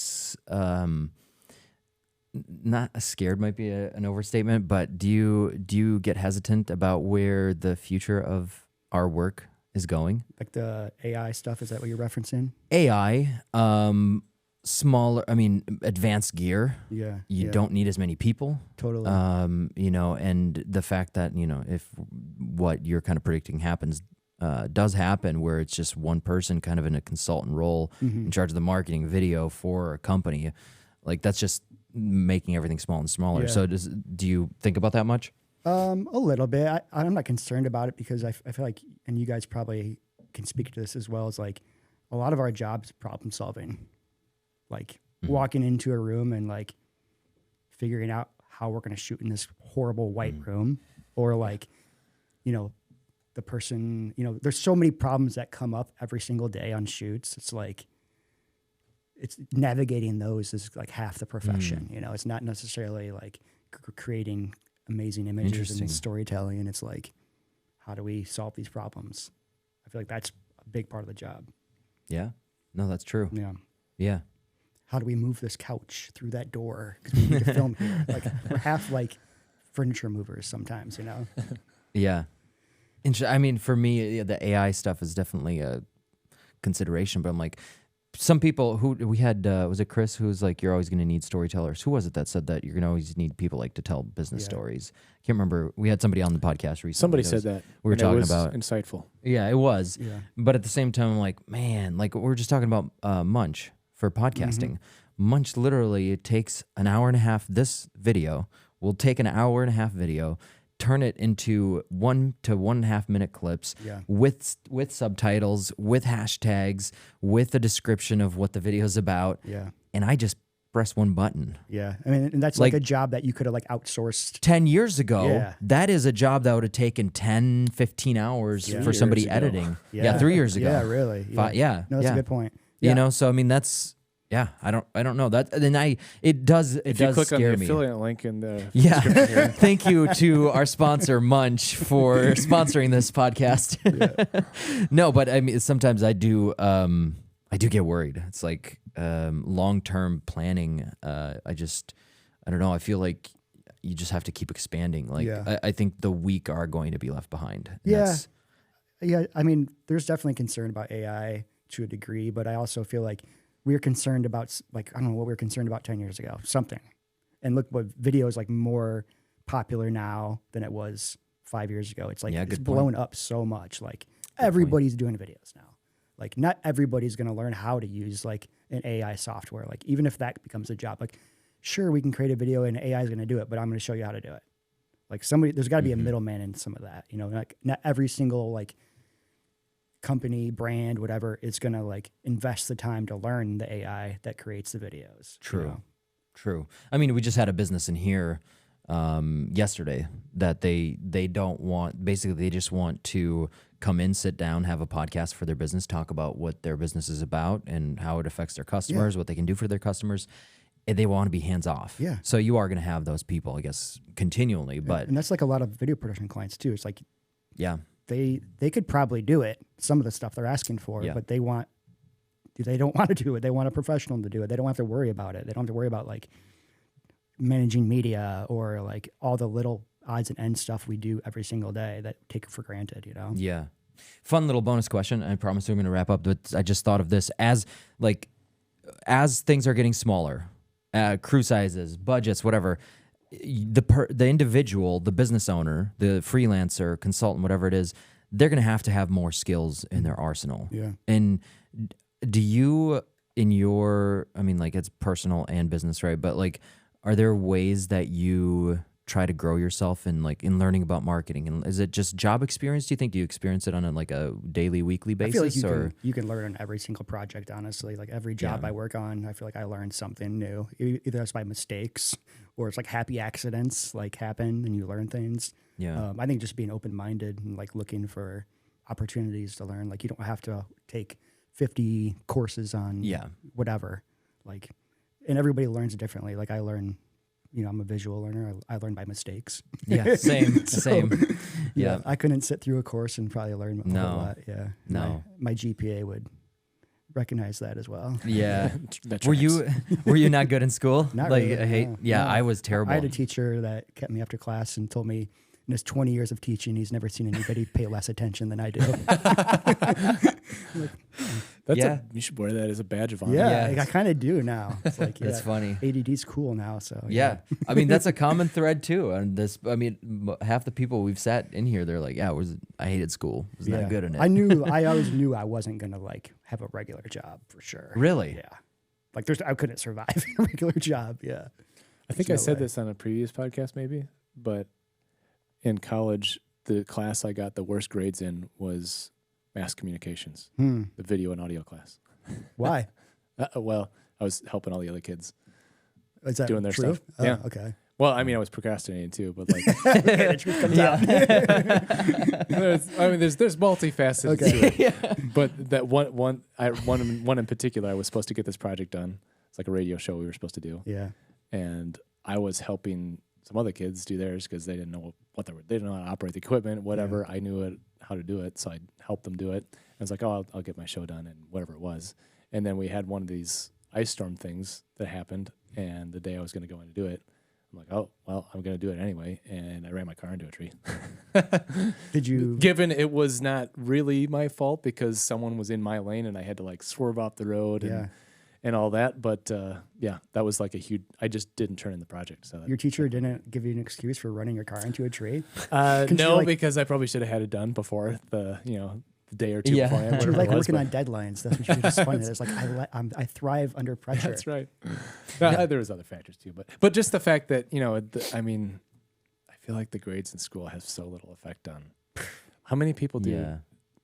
not scared might be an overstatement, but do you get hesitant about where the future of our work is going? Like the AI stuff, is that what you're referencing? AI, smaller, advanced gear. Yeah. You don't need as many people. Totally. And the fact that, if what you're kind of predicting happens, does happen, where it's just one person kind of in a consultant role in charge of the marketing video for a company, like that's just making everything smaller and smaller. So do you think about that much? A little bit. I'm not concerned about it because I feel like, and you guys probably can speak to this as well, is like a lot of our jobs problem solving, like walking into a room and like figuring out how we're going to shoot in this horrible white room, or like, the person, there's so many problems that come up every single day on shoots. It's like, it's navigating those is like half the profession. It's not necessarily like creating amazing images and storytelling. And it's like, how do we solve these problems? I feel like that's a big part of the job. Yeah. No, that's true. Yeah. Yeah. How do we move this couch through that door? Because we need to film here. Like, we're half like furniture movers sometimes, Yeah. For me, the AI stuff is definitely a consideration, but I'm like, some people who we had, was it Chris, who was like, you're always going to need storytellers? Who was it that said that you're going to always need people like to tell business stories? I can't remember. We had somebody on the podcast recently. Somebody said that. We were talking it was about insightful. Yeah, it was. Yeah. But at the same time, I'm like, man, like we were just talking about Munch for podcasting. Munch literally, it takes an hour and a half. This video will take an hour and a half video, turn it into 1 to 1.5 minute clips with subtitles, with hashtags, with a description of what the video is about. Yeah. And I just press one button. Yeah. And that's like a job that you could have like outsourced 10 years ago. Yeah. That is a job that would have taken 10, 15 hours for somebody editing. Yeah. 3 years ago. Yeah, really. Yeah. No, that's a good point. Yeah. So that's, I don't know that. Then it does if you click scare on the me. affiliate link in the description here. Thank you to our sponsor Munch for sponsoring this podcast. No, but sometimes I do get worried. It's like long-term planning. I don't know. I feel like you just have to keep expanding. Like I think the weak are going to be left behind. Yeah. There's definitely concern about AI to a degree, but I also feel like we're concerned about, like, I don't know what we were concerned about 10 years ago, something. And look, what video is like more popular now than it was 5 years ago. It's like, it's blown up so much. Like everybody's doing videos now. Like not everybody's going to learn how to use like an AI software. Like even if that becomes a job, like sure, we can create a video and AI is going to do it, but I'm going to show you how to do it. Like there's got to be a middleman in some of that, like not every single like company, brand, whatever, is going to like invest the time to learn the AI that creates the videos. True. We just had a business in here yesterday that they don't want, basically they just want to come in, sit down, have a podcast for their business, talk about what their business is about and how it affects their customers, what they can do for their customers. And they want to be hands off. Yeah. So you are going to have those people, I guess, continually. But and that's like a lot of video production clients too. It's like, they could probably do it, some of the stuff they're asking for, but they don't want to do it. They want a professional to do it. They don't have to worry about it. They don't have to worry about like managing media or like all the little odds and ends stuff we do every single day that take for granted, Yeah. Fun little bonus question. I promise we're going to wrap up, but I just thought of this as things are getting smaller, crew sizes, budgets, whatever. The individual, the business owner, the freelancer, consultant, whatever it is, they're going to have more skills in their arsenal. Yeah. And do you, in your, it's personal and business, right? But like, are there ways that you try to grow yourself in learning about marketing? And is it just job experience? Do you experience it on a daily, weekly basis? I feel like you can learn on every single project, honestly. Like every job I work on, I feel like I learn something new. Either that's by mistakes or it's like happy accidents like happen and you learn things. Yeah. I think just being open-minded and like looking for opportunities to learn. Like you don't have to take 50 courses on whatever. Like, and everybody learns differently. Like I learn, I'm a visual learner. I learn by mistakes. Yeah, same, same. Yeah, I couldn't sit through a course and probably learn a whole lot. Yeah, my GPA would recognize that as well. Yeah, were you not good in school? Not like really, no. I was terrible. I had a teacher that kept me after class and told me in his 20 years of teaching, he's never seen anybody pay less attention than I do. You should wear that as a badge of honor. Yeah, like I kind of do now. It's like, that's funny. ADD's cool now, so yeah. I mean, that's a common thread too. And half the people we've sat in here, they're like, I hated school. Was not good in it. I always knew I wasn't gonna like have a regular job for sure. Really? Yeah. Like I couldn't survive in a regular job. Yeah. I think I said this on a previous podcast, maybe, but in college, the class I got the worst grades in was mass communications, the video and audio class. Why? Well, I was helping all the other kids Is that doing their true? stuff. Oh, yeah. Okay. Well, I mean, I was procrastinating too, but like, The truth comes out. there's multifaceted to it. But that one in particular, I was supposed to get this project done. It's like a radio show we were supposed to do. Yeah. And I was helping some other kids do theirs because they didn't know they didn't know how to operate the equipment, whatever. Yeah. I knew how to do it, so I helped them do it. I was like, I'll get my show done, and whatever it was. And then we had one of these ice storm things that happened, and the day I was going to go in to do it, I'm like, oh, well, I'm going to do it anyway. And I ran my car into a tree. Did you? Given it was not really my fault because someone was in my lane and I had to like swerve off the road and all that. But that was like a huge, I just didn't turn in the project. So your teacher didn't give you an excuse for running your car into a tree? No, because I probably should have had it done before the day or two before. You're like working on deadlines. That's what you just find. It's like I thrive under pressure. That's right. There was other factors too, but just the fact that I feel like the grades in school have so little effect on how many people do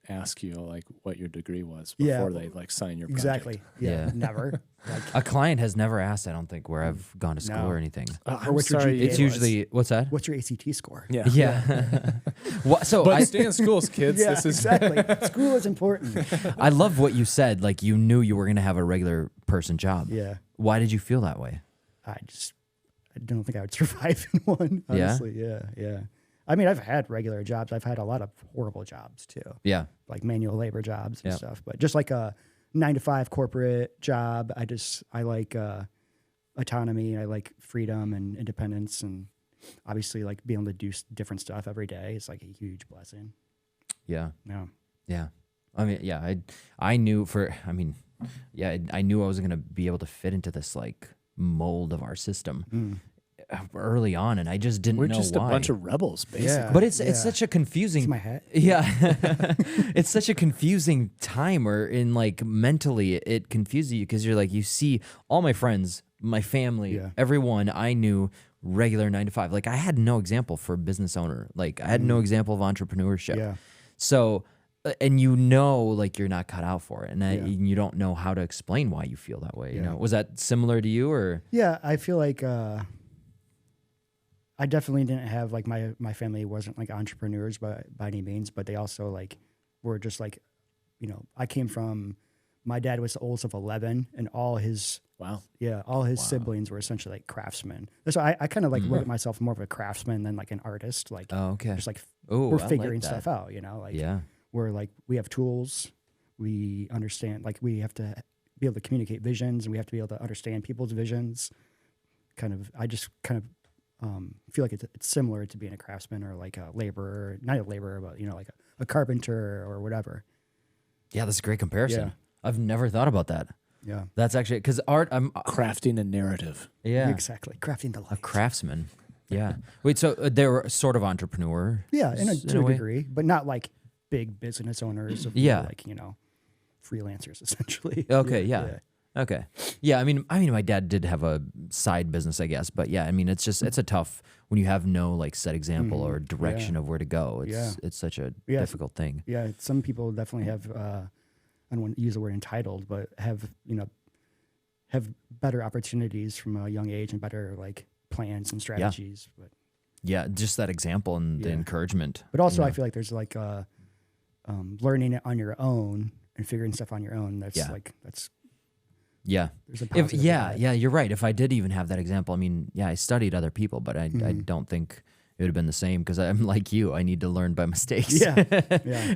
ask you like what your degree was before they like sign your project. Exactly. Yeah. Never. Like, a client has never asked, I don't think, where I've gone to school or anything. Or what's your GPA? It's usually what's that? What's your ACT score? Yeah. Stay in schools, kids. Yeah, this is exactly. School is important. I love what you said. Like you knew you were going to have a regular person job. Yeah. Why did you feel that way? I don't think I would survive in one. Honestly. Yeah. I mean, I've had regular jobs. I've had a lot of horrible jobs too. Yeah. Like manual labor jobs and stuff. But just like a 9-to-5 corporate job, I like autonomy. I like freedom and independence, and obviously like being able to do different stuff every day is like a huge blessing. Yeah. No. Yeah. I mean, I knew I knew I wasn't going to be able to fit into this like mold of our system early on, and I just didn't know why. We're just a bunch of rebels, basically. Yeah. But it's such a confusing. It's my hat. Yeah, it's such a confusing time, where in like mentally it confuses you because you're like you see all my friends, my family, everyone I knew regular 9-to-5. Like I had no example for a business owner. Like I had no example of entrepreneurship. Yeah. So. And like you're not cut out for it, and you don't know how to explain why you feel that way. You know, was that similar to you, or? Yeah, I feel like I definitely didn't have like my family wasn't like entrepreneurs by any means, but they also like were just like, I came from, my dad was the oldest of 11, and all his siblings were essentially like craftsmen. So I kind of like look at myself more of a craftsman than like an artist. Like, just like we're figuring stuff out. Where like we have tools, we understand, like we have to be able to communicate visions, and we have to be able to understand people's visions. I just kind of feel like it's similar to being a craftsman or like a laborer, not a laborer, but like a carpenter or whatever. Yeah, that's a great comparison. Yeah. I've never thought about that. Yeah, that's actually because art. I'm crafting a narrative. Yeah, exactly. Crafting the light. A craftsman. Yeah. Wait, so they were sort of entrepreneur. Yeah, to a degree, but not like big business owners of like freelancers essentially. Okay, yeah. Okay. Yeah, I mean my dad did have a side business, I guess, but yeah, I mean it's a tough when you have no like set example or direction of where to go. It's such a difficult thing. Yeah, some people definitely have I don't want to use the word entitled, but have better opportunities from a young age and better like plans and strategies. Yeah. Yeah, just that example and the encouragement. But also, I feel like there's like learning it on your own and figuring stuff on your own. That's that's. Yeah. There's a positive you're right. If I did even have that example, I mean, I studied other people, but I don't think it would have been the same because I'm like you. I need to learn by mistakes. Yeah.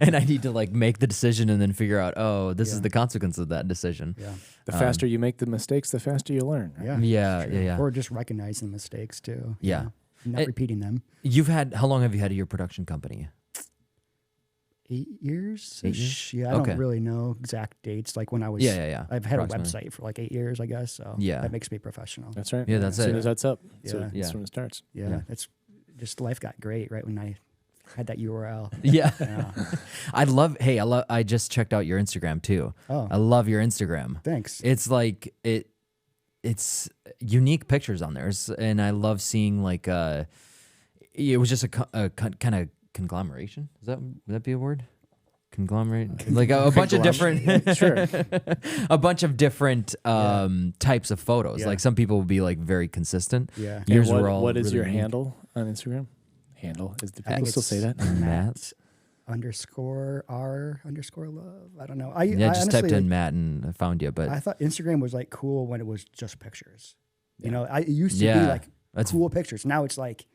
And I need to like make the decision and then figure out, oh, this is the consequence of that decision. Yeah. The faster you make the mistakes, the faster you learn. Right? Yeah. Or just recognizing mistakes too. Yeah. Not repeating them. How long have you had your production company? 8 years. 8 years? Yeah, I don't really know exact dates. Like when I was, I've had a website for like 8 years, I guess. So that makes me professional. That's right. Yeah, that's as it. soon as that's up, that's when it starts. Yeah, that's just life got great right when I had that URL. Yeah. I just checked out your Instagram too. Oh, I love your Instagram. Thanks. It's like it's unique pictures on there, and I love seeing like it was just a kind of conglomeration. Would that be a word? Conglomerate, like a bunch of different, a bunch of different types of photos. Like some people will be like very consistent. Yeah. Yours were all. What is really your unique. handle on Instagram? Do people still say that? Matt _R_love. I don't know. I just honestly, typed in Matt and I found you, but I thought Instagram was like cool when it was just pictures. You know, it used to be like cool pictures. Now it's like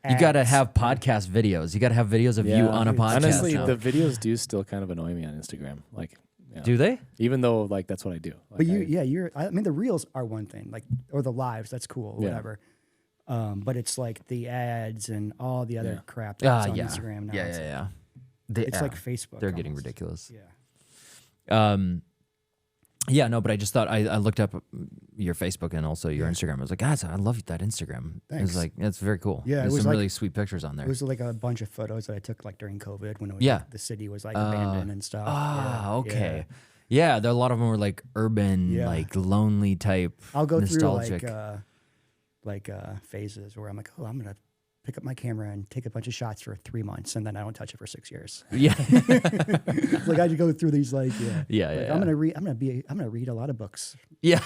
you got to have podcast videos. You got to have videos of you on a podcast. Honestly, now. the videos do still kind of annoy me on Instagram. Like, do they? Even though like that's what I do. Like, but I mean, the reels are one thing, like, or the lives. That's cool, whatever. But it's like the ads and all the other crap that's on Instagram now. Yeah. It's like Facebook. They're getting ridiculous. Yeah. Yeah, no, but I just thought I looked up your Facebook and also your Instagram. I was like, guys, I love that Instagram. Thanks. It was like, it's very cool. Yeah, there's it was some like, really sweet pictures on there. It was like a bunch of photos that I took like during COVID when it was, like, the city was like abandoned and stuff. Okay. Yeah, a lot of them were like urban, like lonely type. I'll go nostalgic. through like phases where I'm like, oh, I'm gonna pick up my camera and take a bunch of shots for 3 months, and then I don't touch it for 6 years. Yeah, like I go through these I'm gonna read a lot of books. Yeah.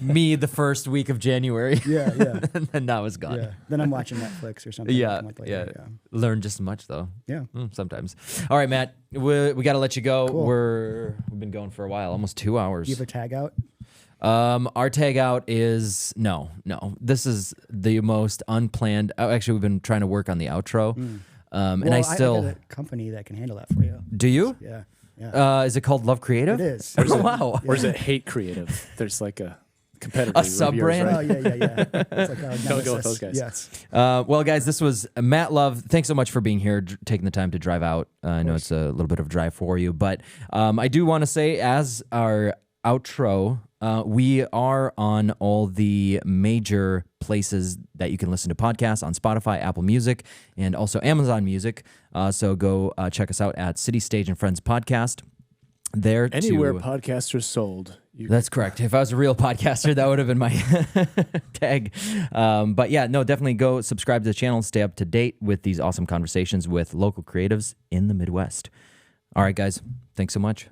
Me the first week of January. Yeah. And then that was gone. Yeah. Then I'm watching Netflix or something. Yeah. Learn just as much though. Yeah. Sometimes. All right, Matt. We got to let you go. Cool. We've been going for a while, almost 2 hours. Do you have a tag out? Our tag out is no. This is the most unplanned. Actually, we've been trying to work on the outro. And I got a company that can handle that for you. Do you? Yeah. Is it called Love Creative? It is. Wow. Or is it Hate Creative? There's like a competitor. A sub-brand? Oh, yeah. It's like Don't go with those guys. Yes. Well, guys, this was Matt Love. Thanks so much for being here, taking the time to drive out. I know it's a little bit of a drive for you, but I do want to say as our outro, we are on all the major places that you can listen to podcasts on Spotify, Apple Music, and also Amazon Music. So go check us out at City Stage and Friends Podcast. Anywhere podcasts are sold. That's correct. If I was a real podcaster, that would have been my tag. But yeah, no, definitely go subscribe to the channel and stay up to date with these awesome conversations with local creatives in the Midwest. All right, guys. Thanks so much.